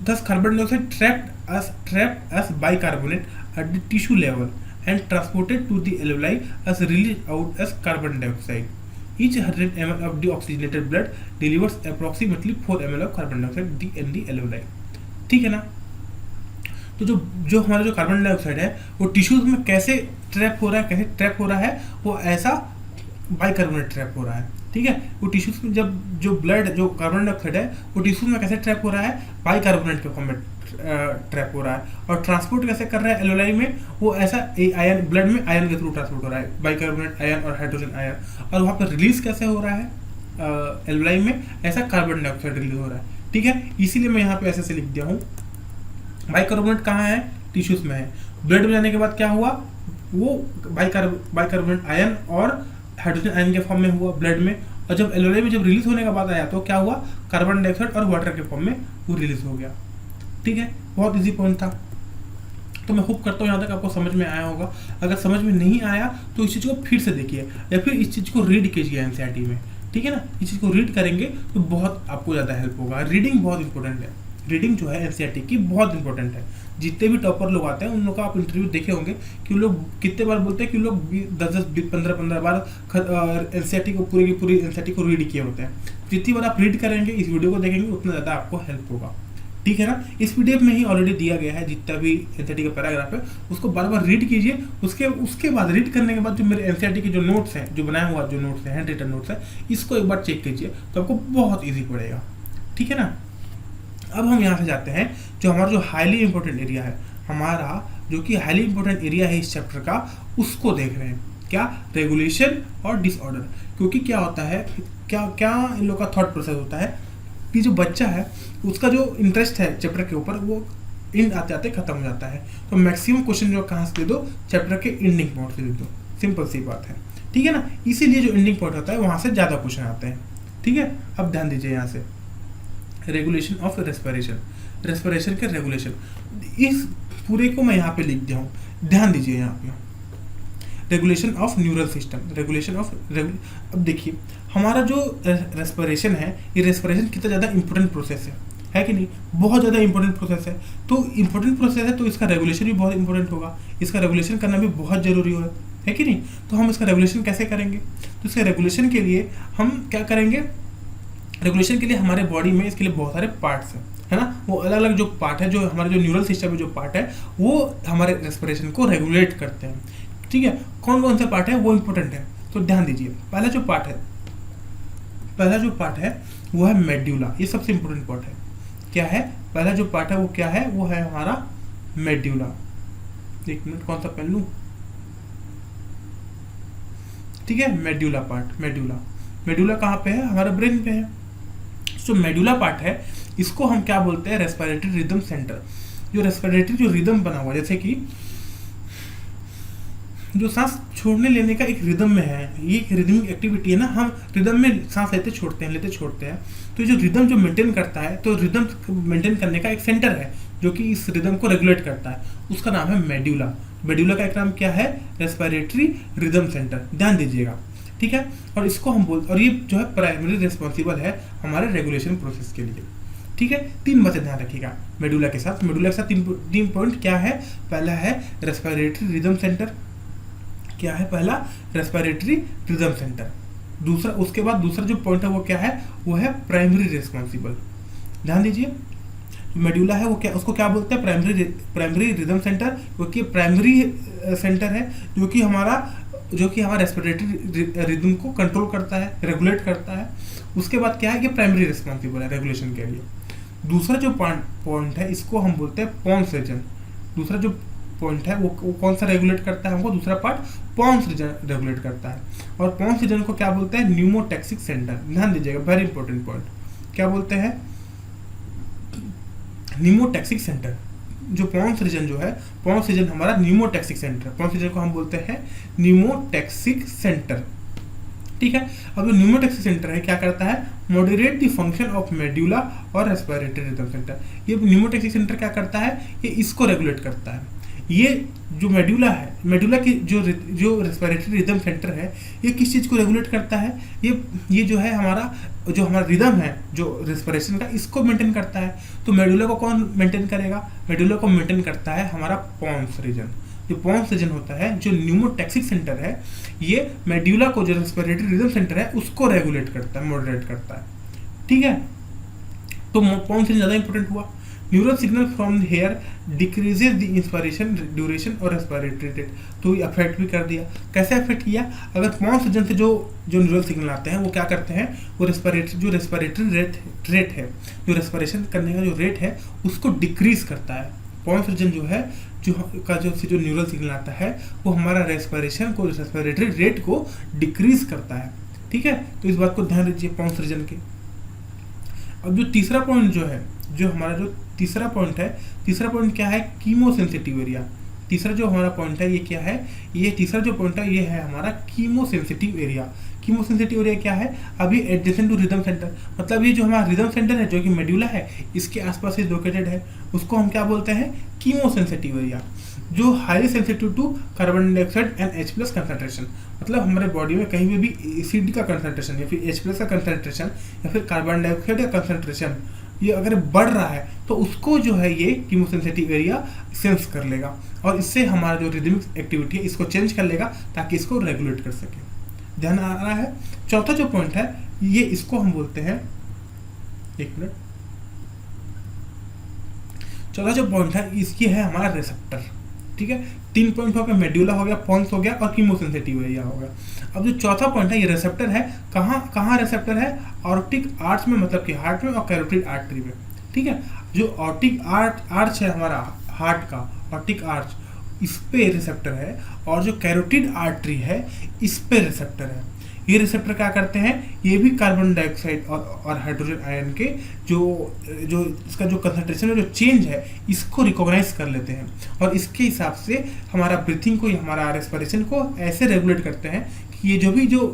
thus carbon dioxide trapped as bicarbonate at the tissue level and transported to the alveoli as released out as carbon dioxide. Each 100 ml of deoxygenated blood delivers approximately 4 ml of carbon dioxide in the alveoli. ठीक है ना? तो जो हमारा जो carbon dioxide है वो tissues में कैसे ट्रैप हो रहा है, वो ऐसा बाइकार्बोनेट ट्रैप हो रहा है। ठीक है, वो टिश्यूज में जब जो ब्लड जो कार्बन डाइऑक्साइड है वो टिश्यूज में कैसे ट्रैप हो रहा है, बाइकार्बोनेट के फॉर्म में ट्रैप हो रहा है। और ट्रांसपोर्ट कैसे कर रहा है एल्वेलाई में, वो ऐसा आयन ब्लड में आयन के थ्रू ट्रांसपोर्ट हो रहा है, बाइकार्बोनेट आयन और हाइड्रोजन आयन। और वहाँ पर रिलीज कैसे हो रहा है एल्वेलाई में, ऐसा कार्बन डाइऑक्साइड रिलीज हो रहा है। ठीक है, इसीलिए मैं यहाँ पे ऐसे से लिख दिया हूँ। बाइकार्बोनेट कहाँ है, टिश्यूज में है। ब्लड में जाने के बाद क्या हुआ, वो बाइकार्बोनेट आयन और हाइड्रोजन आयन के फॉर्म में हुआ ब्लड में। और जब एल्वेलाई में जब रिलीज होने का बाद आया तो क्या हुआ, कार्बन डाइऑक्साइड और वाटर के फॉर्म में वो रिलीज हो गया। ठीक है, बहुत इजी पॉइंट था। तो मैं होप करता हूँ यहाँ तक आपको समझ में आया होगा। अगर समझ में नहीं आया तो इस चीज़ को फिर से देखिए या फिर इस चीज़ को रीड कीजिए एनसीईआरटी में। ठीक है ना, इस चीज़ को रीड करेंगे तो बहुत आपको ज़्यादा हेल्प होगा। रीडिंग बहुत इंपॉर्टेंट है, रीडिंग जो है एनसीईआरटी की बहुत इंपॉर्टेंट है। जितने भी टॉपर लोग आते हैं उन लोग का आप इंटरव्यू देखे होंगे कि लोग कितने बार बोलते हैं कि लोग 10-15 बार एनसीईआरटी को पूरी की पूरी एनसीईआरटी को रीड किए होते हैं। जितनी बार आप रीड करेंगे, इस वीडियो को देखेंगे, उतना ज़्यादा आपको हेल्प होगा। ठीक है ना, इस पीडीएफ में ही ऑलरेडी दिया गया है जितना भी एनसीईआरटी का पैराग्राफ है, उसको बार बार रीड कीजिए। उसके बाद रीड करने के बाद जो मेरे एनसीईआरटी के जो नोट्स हैं, जो बनाया हुआ जो नोट्स है, हैंड रिटन नोट्स है, इसको एक बार चेक कीजिए तो आपको बहुत ईजी पड़ेगा। ठीक है ना, अब हम यहाँ से जाते हैं जो हमारा जो हाईली इंपॉर्टेंट एरिया है, हमारा जो कि हाईली इंपॉर्टेंट एरिया है इस चैप्टर का, उसको देख रहे हैं। क्या, रेगुलेशन और डिसऑर्डर। क्योंकि क्या होता है, क्या इन लोग का थॉट प्रोसेस होता है कि जो बच्चा है उसका जो इंटरेस्ट है चैप्टर के ऊपर वो इन आते आते खत्म हो जाता है। तो मैक्सिमम क्वेश्चन जो कहाँ से दे दो, चैप्टर के एंडिंग पॉइंट से दे दो। सिंपल सी बात है। ठीक है ना, इसीलिए जो एंडिंग पॉइंट होता है वहाँ से ज़्यादा क्वेश्चन आते हैं। ठीक है, अब ध्यान दीजिए यहाँ से, रेगुलेशन ऑफ रेस्पिरेशन, रेस्पिरेशन के रेगुलेशन, इस पूरे को मैं यहाँ पे लिख दिया हूँ। ध्यान दीजिए यहाँ पे, regulation of neural system, regulation of अब देखिए हमारा जो रेस्पिरेशन है, ये रेस्पिरेशन कितना ज़्यादा इंपॉर्टेंट प्रोसेस है कि नहीं, बहुत ज़्यादा इंपॉर्टेंट प्रोसेस है। तो इंपॉर्टेंट प्रोसेस है तो इसका रेगुलेशन भी बहुत इंपॉर्टेंट होगा, इसका रेगुलेशन करना भी बहुत ज़रूरी है कि नहीं। तो हम इसका रेगुलेशन कैसे करेंगे, तो इसके रेगुलेशन के लिए हम क्या करेंगे, रेगुलेशन के लिए हमारे बॉडी में इसके लिए बहुत सारे पार्ट्स हैं, है ना। वो अलग अलग जो पार्ट है, जो हमारे जो न्यूरल सिस्टम में जो पार्ट है, वो हमारे रेस्पिरेशन को रेगुलेट करते हैं। ठीक है, कौन कौन से पार्ट है वो इंपॉर्टेंट है, तो ध्यान दीजिए। पहला जो पार्ट है वो है मेड्यूला, ये सबसे इंपॉर्टेंट पार्ट है। क्या है, पहला जो पार्ट है वो क्या है, वो है हमारा मेड्यूला। एक मिनट, कौन सा पेन लूं। ठीक है, मेड्यूला पार्ट, मेड्यूला कहाँ पे है, हमारे ब्रेन पे है। जो मेडुला पार्ट है इसको हम क्या बोलते हैं, रेस्पिरेटरी रिदम सेंटर। जो रेस्पिरेटरी जो रिदम बना हुआ, जैसे कि जो सांस छोड़ने लेने का एक रिदम में है, ये एक रिदमिक एक्टिविटी है ना, हम रिदम में सांस लेते छोड़ते हैं। तो जो रिदम जो मेंटेन करता है, तो रिदम मेंटेन करने का एक सेंटर है जो कि इस रिदम को रेगुलेट करता है, उसका नाम है मेडुला। मेडुला का एक नाम क्या है, रेस्पिरेटरी रिदम सेंटर। ध्यान दीजिएगा, ठीक है। और इसको हम बोलते, और ये जो है प्राइमरी रिस्पॉन्सिबल है हमारे रेगुलेशन प्रोसेस के लिए। ठीक है, 3 बातें ध्यान रखिएगा मेडुला के साथ। मेडुला के साथ तीन पॉइंट क्या है, पहला है रेस्पिरेटरी रिदम सेंटर। क्या है पहला, रेस्पिरेटरी रिदम सेंटर। दूसरा, उसके बाद दूसरा जो पॉइंट है वो क्या है, वो है प्राइमरी रिस्पॉन्सिबल। ध्यान दीजिए, मेडुला है वो क्या, उसको क्या बोलते हैं, प्राइमरी रिदम सेंटर, क्योंकि प्राइमरी सेंटर है जो कि हमारा रेस्पिरेटरी रिदम को कंट्रोल करता है, रेगुलेट करता है। उसके बाद क्या है कि प्राइमरी रिस्पॉन्सिबल है रेगुलेशन के लिए। दूसरा जो पॉइंट है इसको हम बोलते हैं पोन्स रीजन। दूसरा जो पॉइंट है वो कौन सा रेगुलेट करता है हमको, दूसरा पार्ट पोन्स रीजन रेगुलेट करता है। और पोन्स रीजन को क्या बोलते हैं, न्यूमोटैक्सिक सेंटर। ध्यान दीजिएगा, वेरी इंपॉर्टेंट पॉइंट, क्या बोलते हैं, न्यूमोटैक्सिक सेंटर। जो पोन्स रीजन जो है, पोन्स रीजन हमारा न्यूमोटैक्सिक सेंटर, पोन्स रीजन को हम बोलते हैं न्यूमोटैक्सिक सेंटर। ठीक है, अब जो न्यूमोटैक्सिक सेंटर है क्या करता है, moderate the function of medulla और रेस्पिरेटरी रिदम सेंटर। ये न्यूमोटैक्सिक सेंटर क्या करता है, ये इसको रेगुलेट करता है। ये जो मेडुला है, मेडुला की जो रेस्पिरेटरी रिदम सेंटर है, ये किस चीज़ को रेगुलेट करता है? ये जो है हमारा रिदम है जो रेस्पिरेशन का, इसको मेंटेन करता है। तो मेडुला को कौन मेंटेन करेगा? मेडुला को मेंटेन करता है हमारा पोन्स रीजन। जो पोन्स रीजन होता है, जो न्यूमोटैक्सिक सेंटर है, ये मेडुला को, जो रेस्पिरेटरी रिदम सेंटर है, उसको रेगुलेट करता है, मॉडरेट करता है। ठीक है, तो पोन्स रीजन ज़्यादा इंपॉर्टेंट हुआ। Neural signal from here decreases the inspiration duration और रेस्पिरेटरी रेट, तो ये अफेक्ट भी कर दिया। कैसे अफेक्ट किया? अगर पोन्स रीजन से जो न्यूरल सिग्नल आते हैं, वो क्या करते हैं, वो रेस्पिरेटरी रेट है, जो रेस्पिरेशन करने का जो रेट है, उसको डिक्रीज करता है। पोन्स रीजन जो है, जो न्यूरल सिग्नल आता है, वो हमारा रेस्पिरेटरी रेट को डिक्रीज करता है। ठीक है, तो इस बात को ध्यान दीजिए पोन्स रीजन के। अब जो तीसरा पॉइंट तीसरा पॉइंट क्या है? Chemosensitive area. तीसरा जो हमारा पॉइंट है, ये क्या है? ये है हमारा कीमोसेंसिटिव एरिया। कीमोसेंसिटिव एरिया क्या है? अभी एडजेसेंट टू रिदम सेंटर, मतलब ये जो हमारा रिदम सेंटर है, जो कि मेडुला है, इसके आसपास लोकेटेड है, उसको हम क्या बोलते हैं? Chemosensitive area. जो highly sensitive to carbon dioxide and H+ concentration, मतलब हमारे बॉडी में कहीं भी एसिड का कंसंट्रेशन या फिर H+ का कंसंट्रेशन या फिर कार्बन डाइऑक्साइड का कंसंट्रेशन ये अगर बढ़ रहा है, तो उसको जो है ये कीमोसेंसिटिव एरिया सेंस कर लेगा, और इससे हमारा जो रिदमिक एक्टिविटी है, इसको चेंज कर लेगा, ताकि इसको रेगुलेट कर सके। ध्यान आ रहा है? चौथा जो पॉइंट है, ये इसको हम बोलते हैं, एक मिनट, चौथा जो पॉइंट है, इसकी है हमारा रिसेप्टर। ठीक है, 3 पॉइंट हो गया, मेडुला हो गया, पोन्स हो गया और कीमोसेंसिटिव एरिया हो गया। अब जो चौथा पॉइंट है, ये रिसेप्टर है। कहाँ रिसेप्टर है? ऑर्टिक आर्च में, मतलब कि हार्ट में और कैरोटिड आर्टरी में। ठीक है, जो ऑर्टिक आर्च है हमारा हार्ट का, ऑर्टिक आर्च, इस पे रिसेप्टर है, और जो कैरोटिड आर्टरी है, इस पे रिसेप्टर है। ये रिसेप्टर क्या करते हैं? ये भी कार्बन डाइऑक्साइड और हाइड्रोजन आयन के जो इसका जो कंसंट्रेशन में जो चेंज है, इसको रिकॉग्नाइज कर लेते हैं, और इसके हिसाब से हमारा ब्रीथिंग को, हमारा रेस्पिरेशन को ऐसे रेगुलेट करते हैं कि ये जो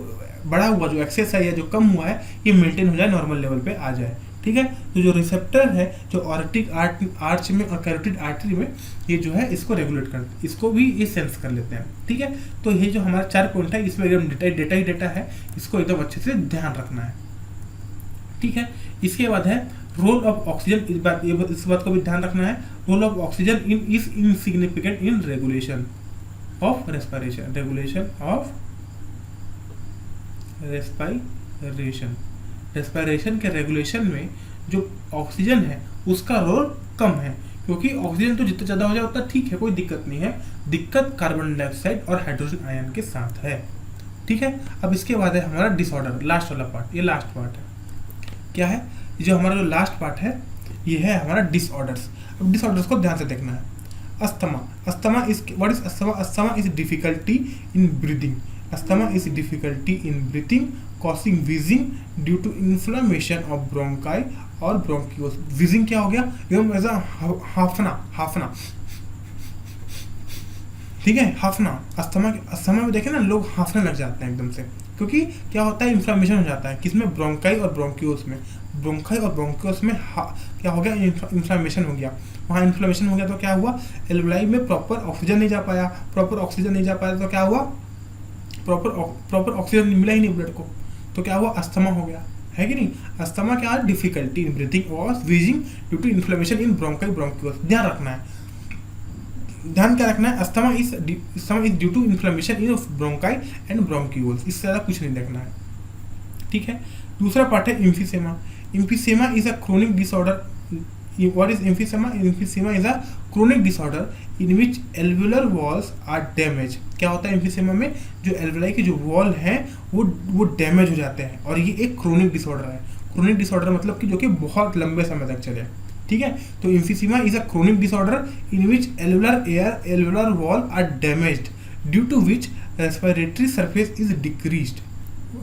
बड़ा हुआ जो एक्सेस है या जो कम हुआ है, ये मेंटेन हो जाए, नॉर्मल लेवल पे आ जाए। ठीक है, तो जो रिसेप्टर है, जो ऑर्टिक आर्च में और कैरोटिड आर्टरी में, ये जो है इसको रेगुलेट करते, इसको भी ये सेंस कर लेते हैं। ठीक है, तो ये जो हमारा 4 पॉइंट है, इसमें एकदम डेटा है, इसको एकदम अच्छे से ध्यान रखना है। ठीक है, इसके बाद है रोल ऑफ ऑक्सीजन। इस बात को भी ध्यान रखना है। Role of oxygen is insignificant in regulation of respiration के रेगुलेशन में जो ऑक्सीजन है, उसका रोल कम है, क्योंकि ऑक्सीजन तो जितना ज़्यादा हो जाए उतना ठीक है, कोई दिक्कत नहीं है। दिक्कत कार्बन डाइऑक्साइड और हाइड्रोजन आयन के साथ है। ठीक है, अब इसके बाद है हमारा डिसऑर्डर, लास्ट वाला पार्ट। ये लास्ट पार्ट है, क्या है? जो हमारा जो लास्ट पार्ट है, ये है हमारा डिसऑर्डर्स। अब डिसऑर्डर्स को ध्यान से देखना है। Asthma is difficulty in breathing. Asthma is difficulty in breathing causing wheezing due to inflammation of bronchi और bronchioles। wheezing क्या हो गया? एकदम ऐसा हाफना। ठीक है, हाफना। अस्थमा में देखें ना, लोग हाफने लग जाते हैं एकदम से, क्योंकि क्या होता है? इन्फ्लामेशन हो जाता है। किसमें? ब्रोंकाई और ब्रोंकियोस में। ब्रोंकाई और ब्रोंकियोस में क्या हो गया? इन्फ्लामेशन हो गया। वहाँ इन्फ्लामेशन हो गया तो क्या हुआ? एल्वेलाई में प्रॉपर ऑक्सीजन नहीं जा पाया। तो क्या हुआ? प्रॉपर ऑक्सीजन मिला ही नहीं ब्लड को, तो क्या हुआ? अस्थमा हो गया, है कि नहीं? अस्थमा क्या है? डिफिकल्टी इन ब्रीथिंग और wheezing due to inflammation in bronchi bronchioles. ध्यान रखना है, ध्यान क्या रखना है? Asthma is due to inflammation in bronchi and bronchioles. इससे ज़्यादा कुछ नहीं देखना है। ठीक है, दूसरा पार्ट है emphysema. Emphysema is a chronic disorder. What is emphysema? Emphysema is a chronic disorder in which alveolar walls are damaged. क्या होता है एम्फीसेमा में? जो एल्वेलाई के जो वॉल हैं वो डैमेज हो जाते हैं, और ये एक क्रोनिक डिसऑर्डर है। क्रोनिक डिसऑर्डर मतलब कि जो कि बहुत लंबे समय तक चले। ठीक है, तो emphysema is a chronic disorder in which alveolar wall are damaged due to which respiratory surface is decreased.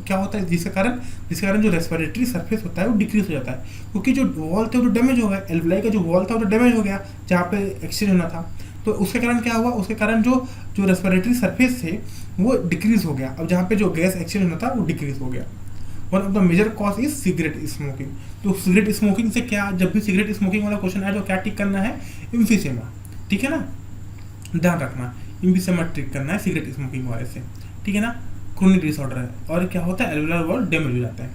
क्या होता है? जिसके कारण जो रेस्पिरेटरी सरफेस होता है वो डिक्रीज हो जाता है, क्योंकि जो वॉल थे वो डैमेज हो गए। एल्वेलाई का जो वॉल था वो डैमेज हो गया, जहाँ पे एक्सचेंज होना था। तो उसके कारण क्या हुआ? उसके कारण जो रेस्पिरेटरी सरफेस थे वो डिक्रीज हो गया। अब जहाँ पे जो गैस एक्सचेंज होना था वो डिक्रीज हो गया। One of the major cause is cigarette smoking. तो सिगरेट स्मोकिंग से क्या, जब भी सिगरेट स्मोकिंग वाला क्वेश्चन आए तो क्या टिक करना है? एम्फीसेमा। ठीक है ना? ध्यान रखना, एम्फीसेमा ट्रीट करना है सिगरेट स्मोकिंग वाले से, ठीक है ना। क्रोनिक डिसऑर्डर है और क्या होता है, एल्वेओलर वॉल डैमेज हो जाता है।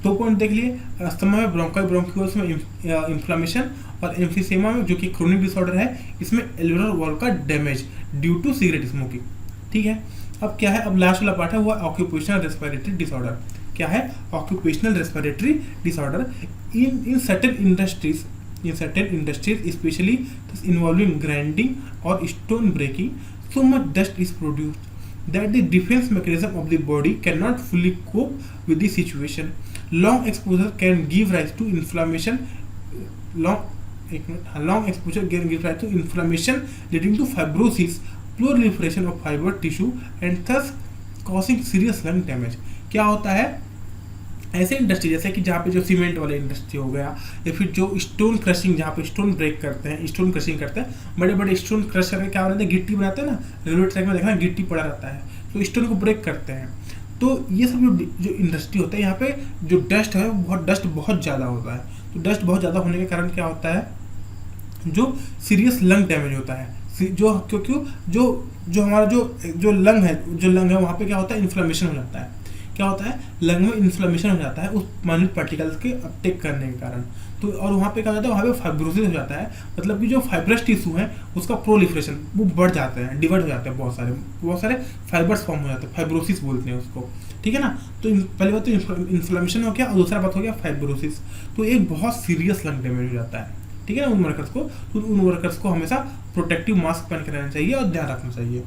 2 पॉइंट देख लिए, अस्थमा में ब्रोंकाई ब्रोंकियोल्स में इन्फ्लामेशन, और एम्फीसेमा में जो कि क्रोनिक डिसऑर्डर है इसमें एल्वेओलर वॉल का damage due to cigarette smoking, ठीक है। अब क्या है, अब लास्ट वाला पार्ट है वो ऑक्यूपेशनल रेस्पिरेटरी डिसऑर्डर। क्या है, occupational respiratory disorder in certain industries specially involving grinding और stone breaking, so much dust is produced that the defense mechanism of the body cannot fully cope with the situation. Long exposure can give rise to inflammation. Long exposure can give rise to inflammation leading to fibrosis, proliferation of fiber tissue and thus causing serious lung damage. क्या होता है, ऐसे industry जैसे कि जहाँ पे जो cement वाले इंडस्ट्री हो गया, या फिर जो स्टोन क्रशिंग, जहाँ पे स्टोन ब्रेक करते हैं, स्टोन क्रशिंग करते हैं, बड़े बड़े स्टोन क्रश करके क्या बनाते हैं, गिट्टी बनाते हैं ना, रेलवे ट्रैक में देखना गिट्टी पड़ा रहता है, तो स्टोन को ब्रेक करते हैं। तो ये सब जो इंडस्ट्री होता है, यहाँ पे जो डस्ट है डस्ट बहुत ज़्यादा होता है। तो डस्ट बहुत ज़्यादा होने के कारण क्या होता है, जो सीरियस लंग डैमेज होता है, क्योंकि जो हमारा जो लंग है वहाँ पे क्या होता है, इन्फ्लेमेशन हो जाता है। क्या होता है, लंग में इन्फ्लेमेशन हो जाता है उस माइन्यूट पार्टिकल्स के अपटेक करने के कारण। तो और वहाँ पे क्या होता है, वहाँ पे फाइब्रोसिस हो जाता है, मतलब कि जो फाइब्रस टिश्यू है उसका प्रोलिफरेशन वो बढ़ जाते हैं, डिवाइड हो जाते हैं, बहुत सारे फाइबर्स फॉर्म हो जाते हैं, फाइब्रोसिस बोलते हैं उसको, ठीक है ना। तो पहली बात तो इन्फ्लेमेशन हो गया और दूसरा बात हो गया फाइब्रोसिस। तो एक बहुत सीरियस लंग डैमेज हो जाता है, ठीक है ना, उन वर्कर्स को हमेशा प्रोटेक्टिव मास्क पहन के रहना चाहिए और ध्यान रखना चाहिए,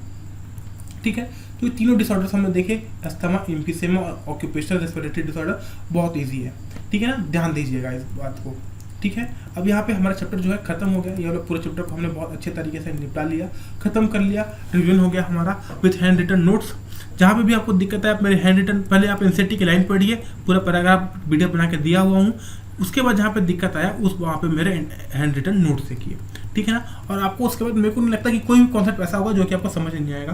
ठीक है। तो ये तीनों डिसऑर्डर्स हमने देखे, अस्थमा, एम्फीसेमा और ऑक्यूपेशनल रेस्पिरेटरी डिसऑर्डर, बहुत इजी है, ठीक है ना, ध्यान दीजिएगा इस बात को, ठीक है। अब यहाँ पे हमारा चैप्टर जो है खत्म हो गया, ये वाला पूरे चैप्टर को हमने बहुत अच्छे तरीके से निपटा लिया, खत्म कर लिया, रिवीजन हो गया हमारा विथ हैंड रिटन नोट्स। जहाँ पे भी आपको दिक्कत है, आप मेरे हैंड रिटन, पहले आप एनसीईआरटी की लाइन पढ़िए, पूरा पैराग्राफ वीडियो बना के दिया हुआ हूँ, उसके बाद जहाँ पे दिक्कत आया उस वहाँ पे मेरे हैंड रिटन नोट से किए, ठीक है ना। और आपको उसके बाद मेरे को नहीं लगता कि कोई भी कॉन्सेप्ट ऐसा होगा जो कि आपको समझ नहीं आएगा,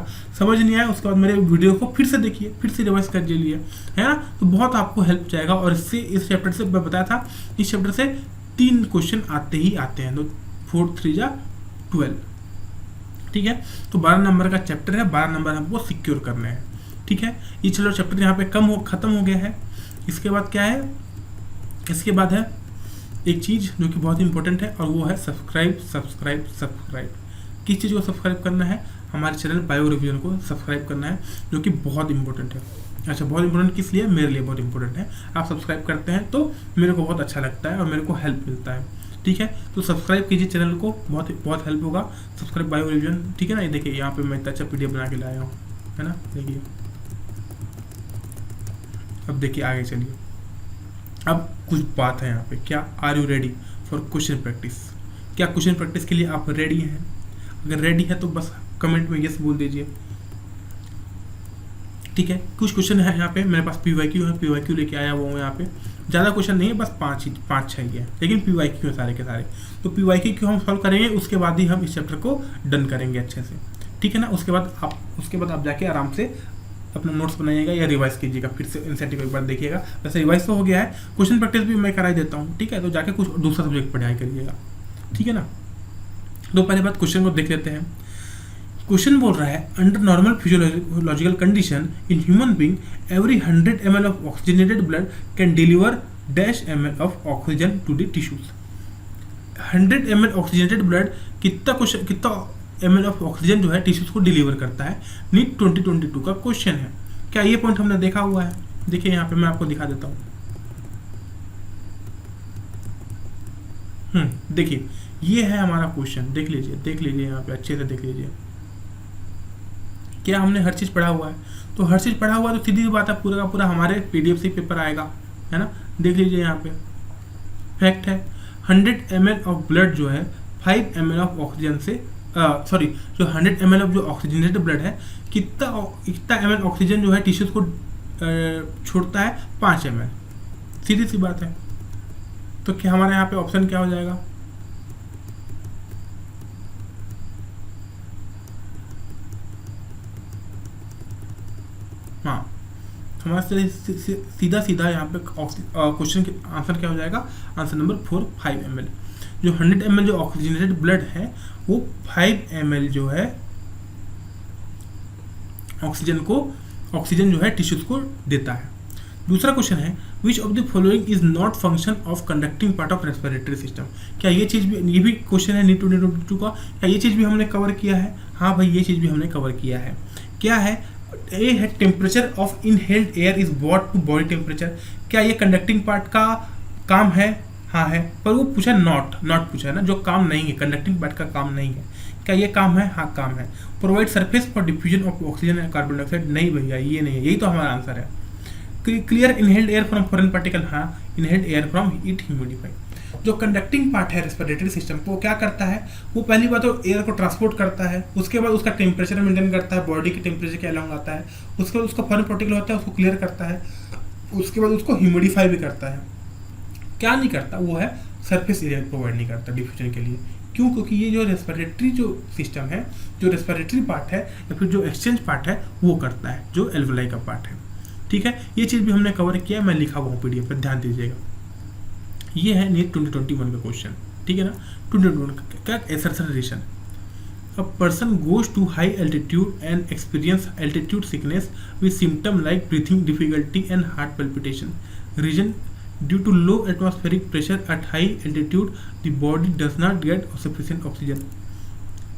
उसके बाद मेरे वीडियो को फिर से देखिए, फिर से रिवाइज कर लीजिए, है ना, तो बहुत आपको हेल्प जाएगा। और इससे, इस चैप्टर से मैं बताया था, इस चैप्टर से 3 क्वेश्चन आते हैं, तो 4 3 जा 12, ठीक है। तो 12 नंबर का चैप्टर है, 12 नंबर हमको सिक्योर करने हैं, ठीक है। ये चलो चैप्टर यहाँ पे खत्म हो गया है। इसके बाद क्या है, इसके बाद है एक चीज़ जो कि बहुत इंपॉर्टेंट है, और वो है सब्सक्राइब। किस चीज़ को सब्सक्राइब करना है, हमारे चैनल बायो रिवीजन को सब्सक्राइब करना है, जो कि बहुत इंपॉर्टेंट है। अच्छा, बहुत इंपॉर्टेंट किस लिए, मेरे लिए बहुत इंपॉर्टेंट है। आप सब्सक्राइब करते हैं तो मेरे को बहुत अच्छा लगता है और मेरे को हेल्प मिलता है, ठीक है। तो सब्सक्राइब कीजिए चैनल को, बहुत हेल्प होगा। सब्सक्राइब बायो रिवीजन, ठीक है ना। ये देखिए यहाँ पे मैं इतना अच्छा PDF बना के लाया हूँ, है ना, देखिए। अब देखिए आगे चलिए, अब कुछ बात है यहाँ पे, क्या are you ready for question practice? क्या क्वेश्चन प्रैक्टिस के लिए आप रेडी हैं? अगर रेडी है तो बस कमेंट में यस बोल दीजिए, ठीक है। कुछ क्वेश्चन है यहाँ पे, मेरे पास PYQ है, PYQ लेके आया हुआ हूँ यहाँ पे। ज़्यादा क्वेश्चन नहीं है, बस 5-6 ही है, लेकिन PYQ है सारे के सारे। तो PYQ हम सॉल्व करेंगे, उसके बाद ही हम इस चैप्टर को डन करेंगे अच्छे से, ठीक है ना। उसके बाद आप जाके आराम से अपना नोट्स बनाइएगा या रिवाइज कीजिएगा, फिर से एनसीईआरटी को एक बार देखिएगा। वैसे रिवाइज तो हो गया है, क्वेश्चन प्रैक्टिस भी मैं कराई देता हूँ, ठीक है। तो जाके कुछ दूसरा सब्जेक्ट पढ़ाई करिएगा, ठीक है ना। तो पहले बात क्वेश्चन को देख लेते हैं। क्वेश्चन बोल रहा है, under normal physiological condition in human being every 100 ml of oxygenated blood can deliver -ml of oxygen to the tissues. 100 ml oxygenated blood कितना ml ऑफ ऑक्सीजन जो है टिश्यूज को डिलीवर करता है? नीट 2022 का क्वेश्चन है। क्या ये पॉइंट हमने देखा हुआ है? देखिए यहाँ पे मैं आपको दिखा देता हूँ। देखिए ये है हमारा क्वेश्चन, देख लीजिए यहाँ पे अच्छे से देख लीजिए। क्या हमने हर चीज़ पढ़ा हुआ है? तो हर चीज़ पढ़ा हुआ है तो सीधी सी बात है, पूरा का पूरा हमारे PDF से पेपर आएगा, है ना। देख लीजिए यहाँ पे फैक्ट है, 100 ml ऑफ ब्लड जो है 5 ml ऑफ ऑक्सीजन से जो 100 ml ऑफ जो ऑक्सीजनेटेड ब्लड है, कितना ml ऑक्सीजन जो है टिश्यूज को छोड़ता है? 5 ml। सीधी सी बात है। तो क्या हमारे यहाँ पे ऑप्शन क्या हो जाएगा? हाँ, हमारे सीधा यहाँ पे क्वेश्चन के आंसर क्या हो जाएगा? Answer number 4 5 ml। जो 100 ml जो ऑक्सीजनेटेड ब्लड है वो 5 ml जो है ऑक्सीजन जो है टिश्यूज को देता है। दूसरा क्वेश्चन है which of the following is not function of conducting part of respiratory system. क्या ये चीज़ भी, ये भी क्वेश्चन है नीट 2022 का, क्या ये चीज़ भी हमने कवर किया है? हाँ भाई, ये चीज़ भी हमने कवर किया है। क्या है? ए है temperature of inhaled air is brought to body temperature. क्या ये कंडक्टिंग पार्ट का काम है? हाँ है, पर वो पूछा नॉट पूछा है ना, जो काम नहीं है, कंडक्टिंग पार्ट का काम नहीं है। क्या ये काम है? हाँ काम है। Provide surface for diffusion of oxygen and carbon dioxide, नहीं भैया ये नहीं है, यही तो हमारा आंसर है। Clear inhaled air from foreign particle, हाँ inhaled air from it humidify. जो कंडक्टिंग पार्ट है रेस्पिरेटरी सिस्टम को, क्या करता है? वो पहली बात तो एयर को ट्रांसपोर्ट करता है, उसके बाद उसका टेम्परेचर मेंटेन करता है, बॉडी के टेम्परेचर के अलॉन्ग आता है, उसके बाद उसका फॉरेन पार्टिकल होता है उसको क्लियर करता है, उसके बाद उसको ह्यूमिडिफाई भी करता है। क्या नहीं करता? वो है सरफेस एरिया प्रोवाइड नहीं करता डिफ्यूजन के लिए। क्यों? क्योंकि ये जो रेस्पिरेटरी जो सिस्टम है, जो रेस्पिरेटरी पार्ट है या फिर जो एक्सचेंज पार्ट है, वो करता है, जो एल्वेलाई का पार्ट है। ठीक है, ये चीज़ भी हमने कवर किया है, मैं लिखा हुआ हूँ पीडीएफ पर, ध्यान दीजिएगा। ये है नीट 2021 का क्वेश्चन, ठीक है ना। 2021 क्या assertion, a person goes to high altitude and experience altitude sickness with symptom like breathing difficulty and heart palpitation. Reason due to low atmospheric pressure at high altitude, the body does not get sufficient oxygen.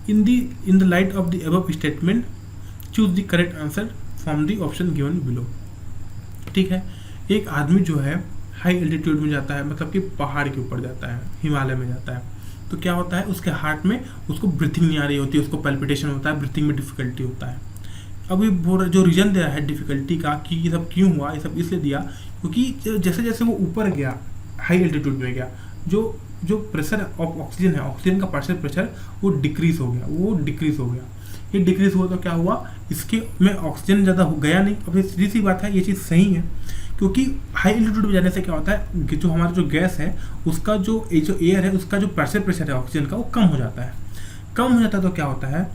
In the light of the above statement, choose the correct answer from the option given below. ठीक है, एक आदमी जो है high altitude में जाता है, मतलब कि पहाड़ के ऊपर जाता है, हिमालय में जाता है, तो क्या होता है? उसके हार्ट में उसको ब्रीथिंग नहीं आ रही होती है, उसको पैल्पिटेशन होता है, ब्रीथिंग में डिफिकल्टी होता है। अभी जो रीजन दे रहा है डिफिकल्टी का कि ये सब क्यों हुआ, ये सब इसलिए दिया क्योंकि जैसे जैसे वो ऊपर गया, हाई एल्टीट्यूड में गया, जो प्रेशर ऑफ ऑक्सीजन है, ऑक्सीजन का पार्शियल प्रेशर वो डिक्रीज हो गया। ये डिक्रीज हुआ तो क्या हुआ? इसके में ऑक्सीजन ज़्यादा हो गया नहीं। अब सीधी सी बात है, ये चीज़ सही है, क्योंकि हाई एल्टीट्यूड में जाने से क्या होता है कि जो हमारा जो गैस है उसका जो एयर है, उसका जो पार्शियल प्रेशर है ऑक्सीजन का, वो कम हो जाता है। तो क्या होता है?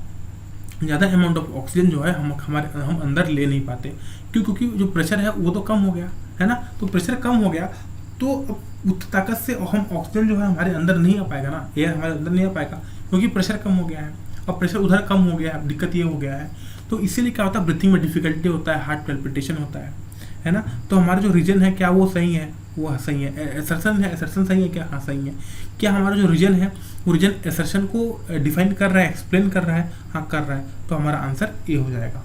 ज़्यादा अमाउंट ऑफ ऑक्सीजन जो है हम अंदर ले नहीं पाते। क्यों? क्योंकि जो प्रेशर है वो तो कम हो गया है ना। तो प्रेशर कम हो गया तो उस ताकत से हम ऑक्सीजन जो है हमारे अंदर नहीं आ पाएगा ना, एयर हमारे अंदर नहीं आ पाएगा, क्योंकि प्रेशर कम हो गया है। अब प्रेशर उधर कम हो गया है, दिक्कत ये हो गया है, तो इसीलिए क्या होता है? ब्रीथिंग में डिफिकल्टी होता है, हार्ट पैल्पिटेशन होता है ना। तो हमारा जो रीजन है, क्या वो सही है? वो सही है। एसर्शन सही है क्या? हाँ सही है। क्या हमारा जो रीजन है वो रीजन एसर्शन को डिफाइन कर रहा है, एक्सप्लेन कर रहा है? हाँ कर रहा है। तो हमारा आंसर ए हो जाएगा।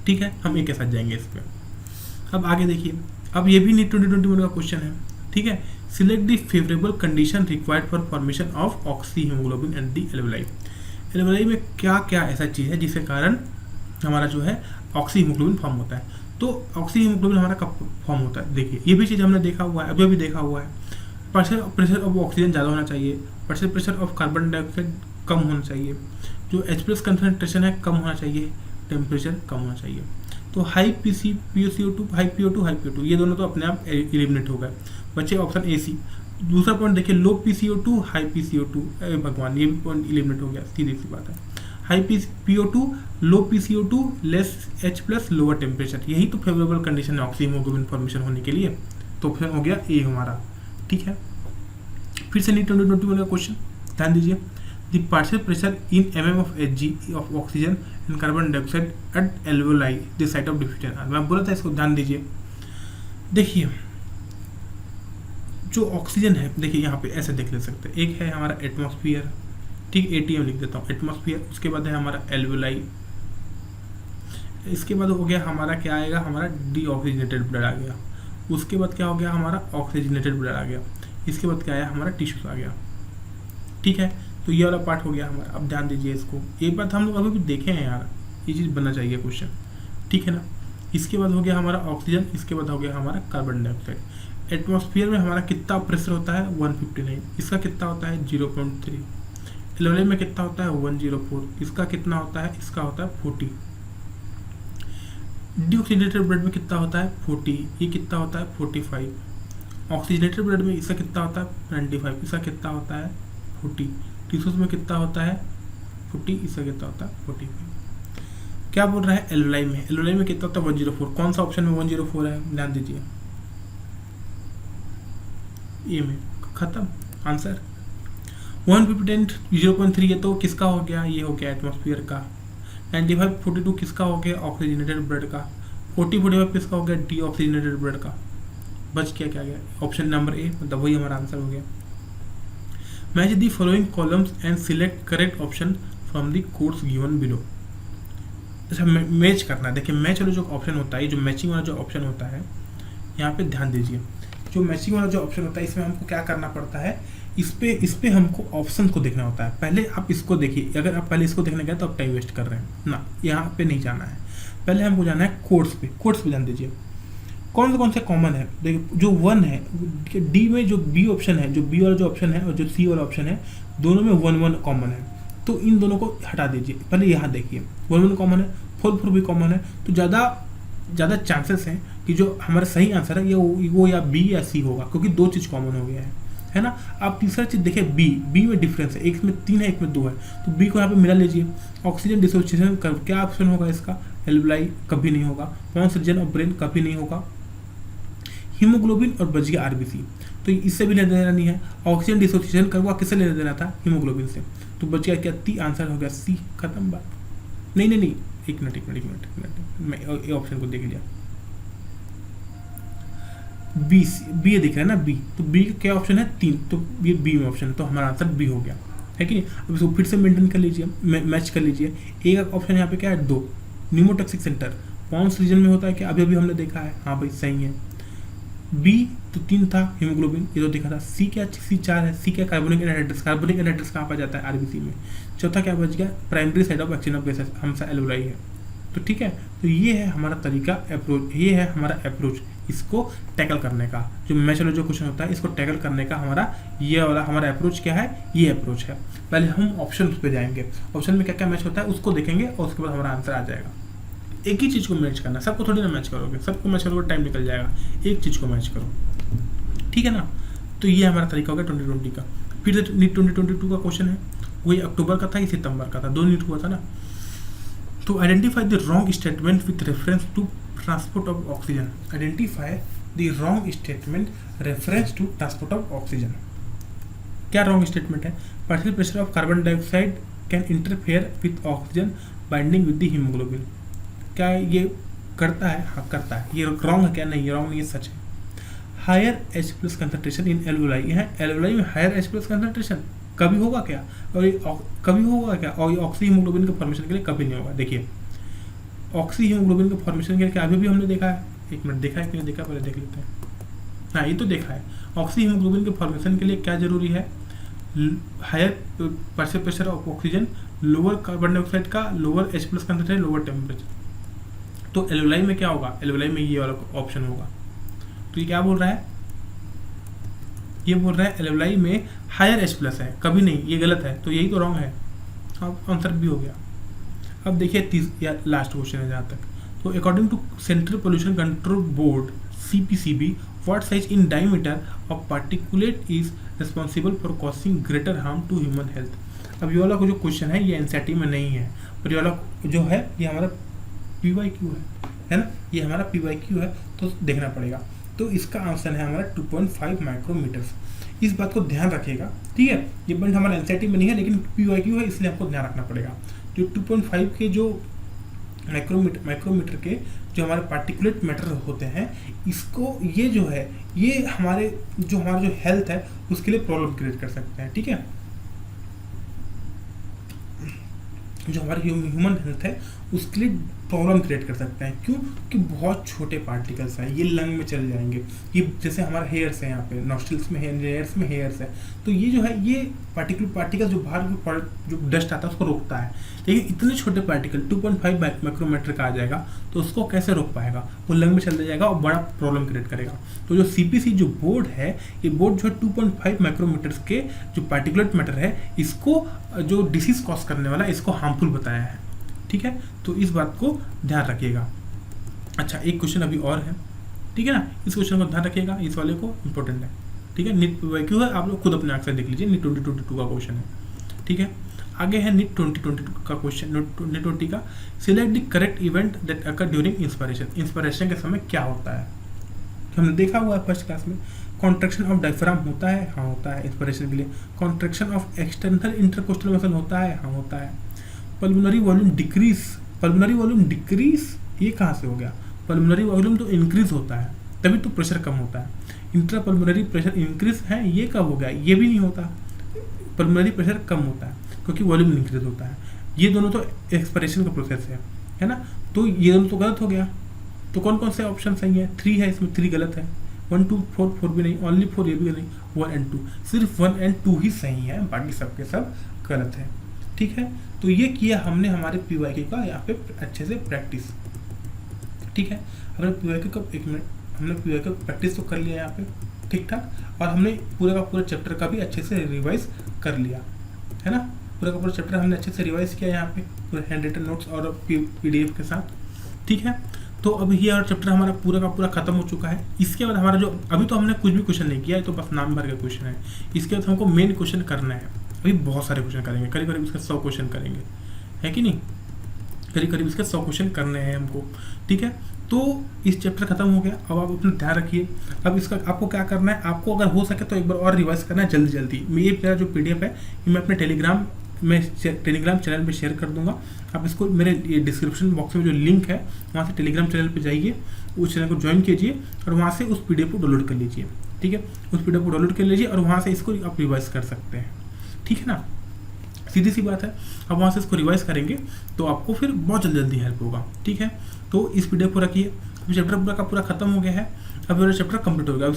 ठीक है, हम ए के साथ जाएंगे इस पर। अब आगे देखिए, अब ये भी नीट 2021 का क्वेश्चन है, ठीक है। Select the favourable condition required for formation of oxy haemoglobin and the alveoli. Alveoli में क्या क्या ऐसा चीज़ है जिसके कारण हमारा जो है ऑक्सी हीमोग्लोबिन फॉर्म होता है? तो ऑक्सी हीमोग्लोबिन हमारा कब फॉर्म होता है? देखिए, ये भी चीज़ हमने देखा हुआ है, अभी देखा हुआ है। पार्शियल प्रेशर ऑफ ऑक्सीजन ज़्यादा होना चाहिए, partial pressure of carbon dioxide कम होना चाहिए, जो H+ कंसनट्रेशन है कम होना चाहिए, टेम्परेचर कम होना चाहिए। तो हाई PaCO2, हाई PO2 ये दोनों तो अपने आप एलिमिनेट हो गए, बचे ऑप्शन ए सी। दूसरा पॉइंट देखिए, लो PaCO2, हाई PaCO2, भगवान ये भी पॉइंट एलिमिनेट हो गया, सीधी सी बात है। हाई PO2, लो PaCO2, less H+, lower temperature, यही तो फेवरेबल कंडीशन है ऑक्सी हीमोग्लोबिन फॉर्मेशन होने के लिए। तो फिर हो गया ए हमारा, ठीक है। फिर से नीट 2021 का क्वेश्चन ध्यान दीजिए। The partial pressure in mm of Hg of oxygen and carbon dioxide eight alveoli the site of diffusion. मैं बोला था इसको ध्यान दीजिए। देखिए, जो ऑक्सीजन है, देखिए यहाँ पे ऐसे देख ले सकते हैं, एक है हमारा एटमॉस्फेयर, ठीक, ATM लिख देता हूँ, एटमॉस्फेयर। उसके बाद है हमारा एल्वेलाई, इसके बाद हो गया हमारा क्या आएगा? हमारा डीऑक्सीजनेटेड ब्लड आ गया। उसके बाद क्या हो गया? हमारा ऑक्सीजनेटेड ब्लड आ गया। इसके बाद क्या आया? हमारा टिश्यूज आ गया, ठीक है। तो ये वाला पार्ट हो गया हमारा। अब ध्यान दीजिए इसको, एक बात हम लोग अभी भी देखे हैं यार, ये चीज़ बनना चाहिए क्वेश्चन, ठीक है ना। इसके बाद हो गया हमारा ऑक्सीजन, इसके बाद हो गया हमारा कार्बन डाइऑक्साइड। एटमॉस्फेयर में हमारा कितना प्रेशर होता है? 159। इसका कितना होता है? 0.3। एल्वेलाई में कितना होता है? 104। इसका कितना होता है? इसका होता है 40। डीऑक्सीजनेटेड ब्लड में कितना होता है? 40। ये कितना होता है? 45। ऑक्सीजनेटेड ब्लड में इसका कितना होता है? 95। इसका कितना होता है? 40। टिश्यूज में कितना होता है? 40। इसका कितना होता है? 45। क्या बोल रहा है? एल्वेलाई में, एल्वेलाई में कितना होता है? 104। कौन सा ऑप्शन में 104 है? ध्यान दीजिए, ए में। खत्म आंसर। 150 0.3 ये तो किसका हो गया? ये हो गया एटमॉस्फेयर का, 95-42 किसका हो गया? ऑक्सीजनेटेड ब्लड का। 40-45 किसका हो गया? डी ऑक्सीजनेटेड ब्लड का। बच क्या गया? ऑप्शन नंबर ए, मतलब वही हमारा आंसर हो गया। Match the following columns and select correct option from the codes given below. अच्छा, मैच करना है। देखिए मैच वाला जो ऑप्शन होता है, जो मैचिंग वाला जो ऑप्शन होता है, यहाँ पे ध्यान दीजिए। जो मैचिंग वाला जो ऑप्शन होता है, इसमें हमको क्या करना पड़ता है? इस पे हमको ऑप्शन को देखना होता है। पहले आप इसको देखिए, अगर आप पहले इसको देखने गए तो आप टाइम वेस्ट कर रहे हैं ना, यहाँ पे नहीं जाना है। पहले हमको जाना है कोड्स पे। कोड्स पे ध्यान दीजिए, कौन से कॉमन है। देखिए जो 1 है, डी में जो बी ऑप्शन है, जो बी वाला जो ऑप्शन है और जो सी वाला ऑप्शन है, दोनों में 1 कॉमन है। तो इन दोनों को हटा दीजिए। पहले यहाँ देखिए 1 कॉमन है, 4 भी कॉमन है, तो ज़्यादा चांसेस हैं कि जो हमारा सही आंसर है ये वो या बी या सी होगा, क्योंकि 2 चीज़ कॉमन हो गया है ना। आप तीसरा चीज़ देखिए, बी में डिफरेंस है, एक में 3 है, एक में 2 है, तो बी को यहाँ पे मिला लीजिए। ऑक्सीजन डिसोसिएशन कर्व, क्या ऑप्शन होगा इसका? एल्वेलाई कभी नहीं होगा। पॉन्स रीजन ऑफ ब्रेन कभी नहीं होगा। हीमोग्लोबिन और बच गया आरबीसी, तो इससे भी लेना देना नहीं है। ऑक्सीजन डिसोसिएशन कर्व किससे लेना देना था? हीमोग्लोबिन से, तो बच गया क्या? ती आंसर हो गया सी, खत्म बात। नहीं, एक मिनट, मैं ये ऑप्शन को देख लिया। बी दिख रहा है ना, बी, तो बी का क्या ऑप्शन है? 3, तो ये बी में ऑप्शन है, तो हमारा आंसर बी हो गया, है कि नहीं। अब इसको फिर से मेंटेन कर लीजिए, मैच कर लीजिए। एक ऑप्शन यहाँ पे क्या है? 2, न्यूमोटॉक्सिक सेंटर पॉन्स रीजन में होता है क्या? अभी हमने देखा है, हाँ भाई सही है। बी तो 3 था, हीमोग्लोबिन ये तो देखा था। सी क्या? सी 4 है। सी क्या? कार्बोनिक एनहाइड्रेट्स। कार्बोनिक एनहाइड्रेट्स कहाँ पर जाता है? आरबीसी में। चौथा क्या बच गया? Primary side of action of gases, हमसा एल्वेलाई है। तो ठीक है, तो ये है हमारा तरीका, अप्रोच, ये है हमारा अप्रोच इसको टैकल करने का। जो मैच वाला जो क्वेश्चन होता है, इसको टैकल करने का हमारा ये वाला हमारा अप्रोच क्या है? ये अप्रोच है। पहले हम ऑप्शन पे जाएंगे, ऑप्शन में क्या क्या मैच होता है उसको देखेंगे, और उसके बाद हमारा आंसर आ जाएगा। एक ही चीज़ को मैच करना, सबको थोड़ी ना मैच करोगे, सबको मैच करोगे टाइम निकल जाएगा। एक चीज़ को मैच करो, ठीक है ना। तो ये हमारा तरीका हो गया 2020 का। फिर से नीट 2022 का क्वेश्चन है, वही अक्टूबर का था, ये सितंबर का था, 2 नीट हुआ था ना। तो identify the wrong statement with reference to transport of oxygen. Identify the wrong statement reference to transport of oxygen. क्या रॉन्ग स्टेटमेंट है? Partial pressure of carbon dioxide can interfere with oxygen binding with the haemoglobin. क्या ये करता है? हाँ करता है। ये रॉन्ग है क्या? नहीं, ये रॉन्ग नहीं है, सच है। Higher H+ concentration in alveoli, यहाँ एल्वेलाई में हायर H+ कंसंट्रेशन कभी होगा क्या? और ये कभी होगा क्या? और ये ऑक्सी हीमोग्लोबिन के फॉर्मेशन के लिए कभी नहीं होगा। देखिए ऑक्सी हीमोग्लोबिन के फॉर्मेशन के लिए क्या अभी भी हमने देखा है? एक मिनट, देखा है कि नहीं देखा, पहले देख लेते हैं। हाँ, ये तो देखा है। ऑक्सी हीमोग्लोबिन के फॉर्मेशन के लिए क्या जरूरी है? Higher partial pressure of oxygen, lower carbon dioxide का lower H+ concentration, lower temperature. तो एल्वेलाई में क्या होगा? एल्वेलाई में ये वाला ऑप्शन होगा। तो ये क्या बोल रहा है? ये बोल रहा है एल्वेलाई में हायर H+ है, कभी नहीं, ये गलत है, तो यही तो रॉन्ग है। अब आंसर भी हो गया। अब देखिए लास्ट क्वेश्चन है जहाँ तक। तो according to central pollution control board CPCB, what size in diameter of particulate is responsible for causing greater harm to human health. अब ये वाला जो क्वेश्चन है ये NCERT में नहीं है, और ये वाला जो है ये हमारा PYQ है ना, ये हमारा PYQ है, तो देखना पड़ेगा। तो इसका आंसर है हमारा 2.5 माइक्रोमीटर्स। इस बात को ध्यान रखिएगा, ठीक है। ये पॉइंट हमारा NCERT में नहीं है, लेकिन PYQ है, इसलिए आपको ध्यान रखना पड़ेगा। जो 2.5 के जो माइक्रोमीटर के जो हमारे पार्टिकुलेट मैटर होते हैं, इसको ये जो है ये हमारा जो हेल्थ है उसके लिए प्रॉब्लम क्रिएट कर सकते हैं, ठीक है। जो हमारी ह्यूमन हेल्थ है उसके लिए प्रॉब्लम क्रिएट कर सकते हैं। क्यों? कि बहुत छोटे पार्टिकल्स हैं, ये लंग में चले जाएंगे। ये जैसे हमारा हेयर्स है, यहाँ पे नॉस्ट्रिल्स में हेयर्स में हेयर्स है, तो ये जो है ये पार्टिकल जो बाहर जो डस्ट आता है उसको रोकता है। लेकिन इतने छोटे पार्टिकल 2.5 माइक्रोमीटर का आ जाएगा तो उसको कैसे रोक पाएगा? वो लंग में चले जाएगा और बड़ा प्रॉब्लम क्रिएट करेगा। तो जो CPC जो बोर्ड है, ये बोर्ड जो है 2.5 माइक्रोमीटर्स के जो पार्टिकुलेट मैटर है, इसको जो डिसीज कॉज करने वाला इसको हार्मफुल बताया है, ठीक है। तो इस बात को ध्यान रखिएगा। अच्छा, एक क्वेश्चन अभी और है, ठीक है ना, इस क्वेश्चन को ध्यान रखिएगा, इस वाले को इंपॉर्टेंट है, ठीक है। नीट PYQ है, आप लोग खुद अपने आंख से देख लीजिए, नीट 2022 का क्वेश्चन है, ठीक है। आगे है नीट 2022 का क्वेश्चन, नीट 20 का। Select the correct event that occur during inspiration. Inspiration के समय क्या होता है? हमने देखा हुआ है फर्स्ट क्लास में। कॉन्ट्रैक्शन ऑफ डायफ्राम होता है, हाँ होता है इंस्पिरेशन के लिए। Contraction of external intercostal muscle होता है, हाँ होता है। Pulmonary volume decrease, pulmonary volume decrease ये कहाँ से हो गया? पल्मोनरी वॉल्यूम तो इंक्रीज होता है तभी तो प्रेशर कम होता है। इंट्रा पल्मोनरी प्रेशर इंक्रीज है, ये कब हो गया? ये भी नहीं होता। पल्मोनरी प्रेशर कम होता है क्योंकि वॉल्यूम इंक्रीज होता है। ये दोनों तो एक्सपिरेशन का प्रोसेस है ना? तो ये दोनों तो गलत हो गया। तो कौन कौन से ऑप्शन सही है? 3 है, इसमें 3 गलत है। 1 2 4 4 भी नहीं, ओनली 4 ये भी नहीं, 1 एंड 2, सिर्फ 1 एंड 2 ही सही है, बाकी सबके सब गलत है। ठीक है, तो ये किया हमने हमारे PYQ का यहाँ पे अच्छे से प्रैक्टिस। ठीक है, हमने PYQ का, एक मिनट, हमने PYQ प्रैक्टिस तो कर लिया यहाँ पे ठीक ठाक, और हमने पूरा का पूरा चैप्टर का भी अच्छे से रिवाइज कर लिया है ना। पूरा का पूरा चैप्टर हमने अच्छे से रिवाइज किया यहाँ पे पूरे हैंड रिटन नोट्स और PDF के साथ। ठीक है, तो अब ये और चैप्टर हमारा पूरा का पूरा खत्म हो चुका है। इसके बाद हमारा जो, अभी तो हमने कुछ भी क्वेश्चन नहीं किया है, तो बस नाम भर के क्वेश्चन है। इसके बाद हमको मेन क्वेश्चन करना है। अभी बहुत सारे क्वेश्चन करेंगे, करीब करीब इसके 100 क्वेश्चन करेंगे, है कि नहीं? करीब करीब इसके 100 क्वेश्चन करने हैं हमको। ठीक है, तो इस चैप्टर खत्म हो गया। अब आप अपना ध्यान रखिए। अब इसका आपको क्या करना है, आपको अगर हो सके तो एक बार और रिवाइज करना है जल्दी जल्दी। ये मेरा जो PDF है ये मैं अपने टेलीग्राम चैनल पे शेयर कर दूंगा। आप इसको मेरे ये डिस्क्रिप्शन बॉक्स में जो लिंक है वहाँ से टेलीग्राम चैनल पे जाइए, उस चैनल को ज्वाइन कीजिए और वहाँ से उस PDF को डाउनलोड कर लीजिए। ठीक है, उस PDF को डाउनलोड कर लीजिए और वहाँ से इसको आप रिवाइज कर सकते हैं। ठीक है ना, सीधी सी बात है। अब वहाँ से इसको रिवाइज करेंगे तो आपको फिर बहुत जल्दी हेल्प होगा। ठीक है, तो इस PDF को रखिए। अभी चैप्टर पूरा का पूरा खत्म हो गया है, अब मेरा चैप्टर कंप्लीट हो गया।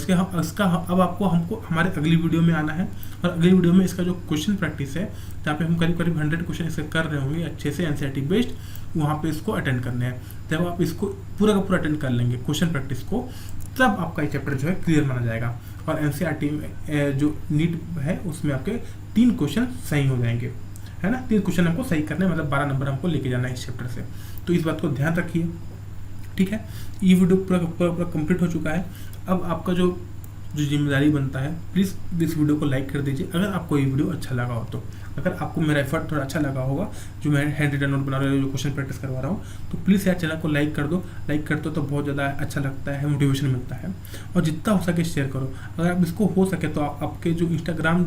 इसका अब आपको हमको हमारे अगली वीडियो में आना है, और अगली वीडियो में इसका जो क्वेश्चन प्रैक्टिस है जहाँ पे हम करीब करीब 100 क्वेश्चन इससे कर रहे होंगे अच्छे से NCERT बेस्ड, वहाँ पे इसको अटेंड करने हैं। जब आप इसको पूरा का पूरा अटेंड कर लेंगे क्वेश्चन प्रैक्टिस को, तब आपका ये चैप्टर जो है क्लियर माना जाएगा। और NCERT में जो नीट है उसमें आपके 3 क्वेश्चन सही हो जाएंगे, है ना। 3 क्वेश्चन हमको सही करने, मतलब 12 नंबर हमको लेके जाना है इस चैप्टर से। तो इस बात को ध्यान रखिए। ठीक है, ये वीडियो पूरा कंप्लीट हो चुका है। अब आपका जो जिम्मेदारी बनता है, प्लीज़ इस वीडियो को लाइक कर दीजिए अगर आपको ये वीडियो अच्छा लगा हो तो। अगर आपको मेरा एफर्ट थोड़ा अच्छा लगा होगा, जो मैं हैंड रिटन नोट बना रहा हूँ, जो क्वेश्चन प्रैक्टिस करवा रहा हूँ, तो प्लीज़ यार चैनल को लाइक कर दो। लाइक करते हो तो बहुत ज़्यादा अच्छा लगता है, मोटिवेशन मिलता है। और जितना हो सके शेयर करो। अगर आप इसको हो सके तो आपके जो इंस्टाग्राम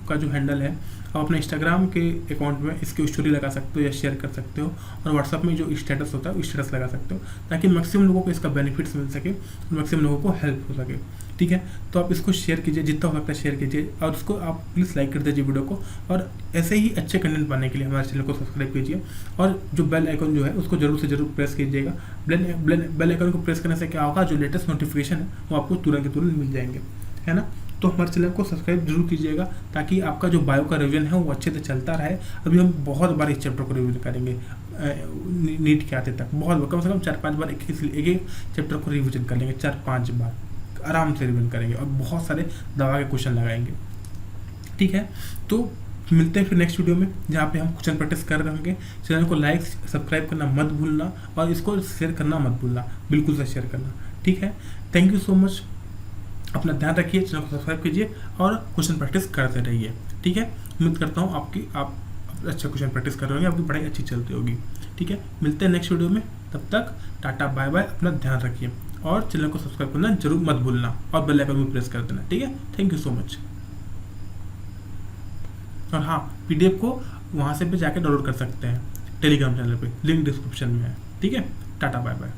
का जो हैंडल है, आप अपने इंस्टाग्राम के अकाउंट में इसकी स्टोरी लगा सकते हो या शेयर कर सकते हो, और व्हाट्सअप में जो स्टेटस होता है स्टेटस लगा सकते हो, ताकि मैक्सिमम लोगों को इसका बेनिफिट्स मिल सके और मैक्सिमम लोगों को हेल्प हो सके। ठीक है, तो आप इसको शेयर कीजिए, जितना हो सकता है शेयर कीजिए, और उसको आप प्लीज़ लाइक कर दीजिए वीडियो को। और ऐसे ही अच्छे कंटेंट पाने के लिए हमारे चैनल को सब्सक्राइब कीजिए, और जो बेल आइकन जो है उसको जरूर से जरूर प्रेस कीजिएगा। बेल आइकन को प्रेस करने से क्या होगा, जो लेटेस्ट नोटिफिकेशन है वो आपको तुरंत के तुरंत मिल जाएंगे, है ना। तो हमारे चैनल को सब्सक्राइब जरूर कीजिएगा, ताकि आपका जो बायो का रिवीजन है वो अच्छे से चलता रहे। अभी हम बहुत बार इस चैप्टर को रिवीजन करेंगे, नीट के आते तक बहुत कम से कम 4-5 बार एक चैप्टर को रिवीजन कर लेंगे। 4-5 बार आराम से रिवीजन करेंगे और बहुत सारे दवा के क्वेश्चन लगाएंगे। ठीक है, तो मिलते हैं फिर नेक्स्ट वीडियो में, जहाँ पे हम क्वेश्चन प्रैक्टिस कर रहे होंगे। चैनल को लाइक सब्सक्राइब करना मत भूलना, और इसको शेयर करना मत भूलना, बिल्कुल से शेयर करना। ठीक है, थैंक यू सो मच। अपना ध्यान रखिए, चैनल को सब्सक्राइब कीजिए और क्वेश्चन प्रैक्टिस करते रहिए। ठीक है, उम्मीद करता हूँ आप अच्छा क्वेश्चन प्रैक्टिस कर रहे होंगे, आपकी पढ़ाई अच्छी चलती होगी। ठीक है, मिलते हैं नेक्स्ट वीडियो में, तब तक टाटा बाय बाय। अपना ध्यान रखिए और चैनल को सब्सक्राइब करना जरूर मत भूलना, और बेल आइकन भी प्रेस कर देना। ठीक है, थैंक यू सो मच। और हाँ, PDF को वहाँ से भी जाके डाउनलोड कर सकते हैं टेलीग्राम चैनल पे, लिंक डिस्क्रिप्शन में है। ठीक है, टाटा बाय बाय।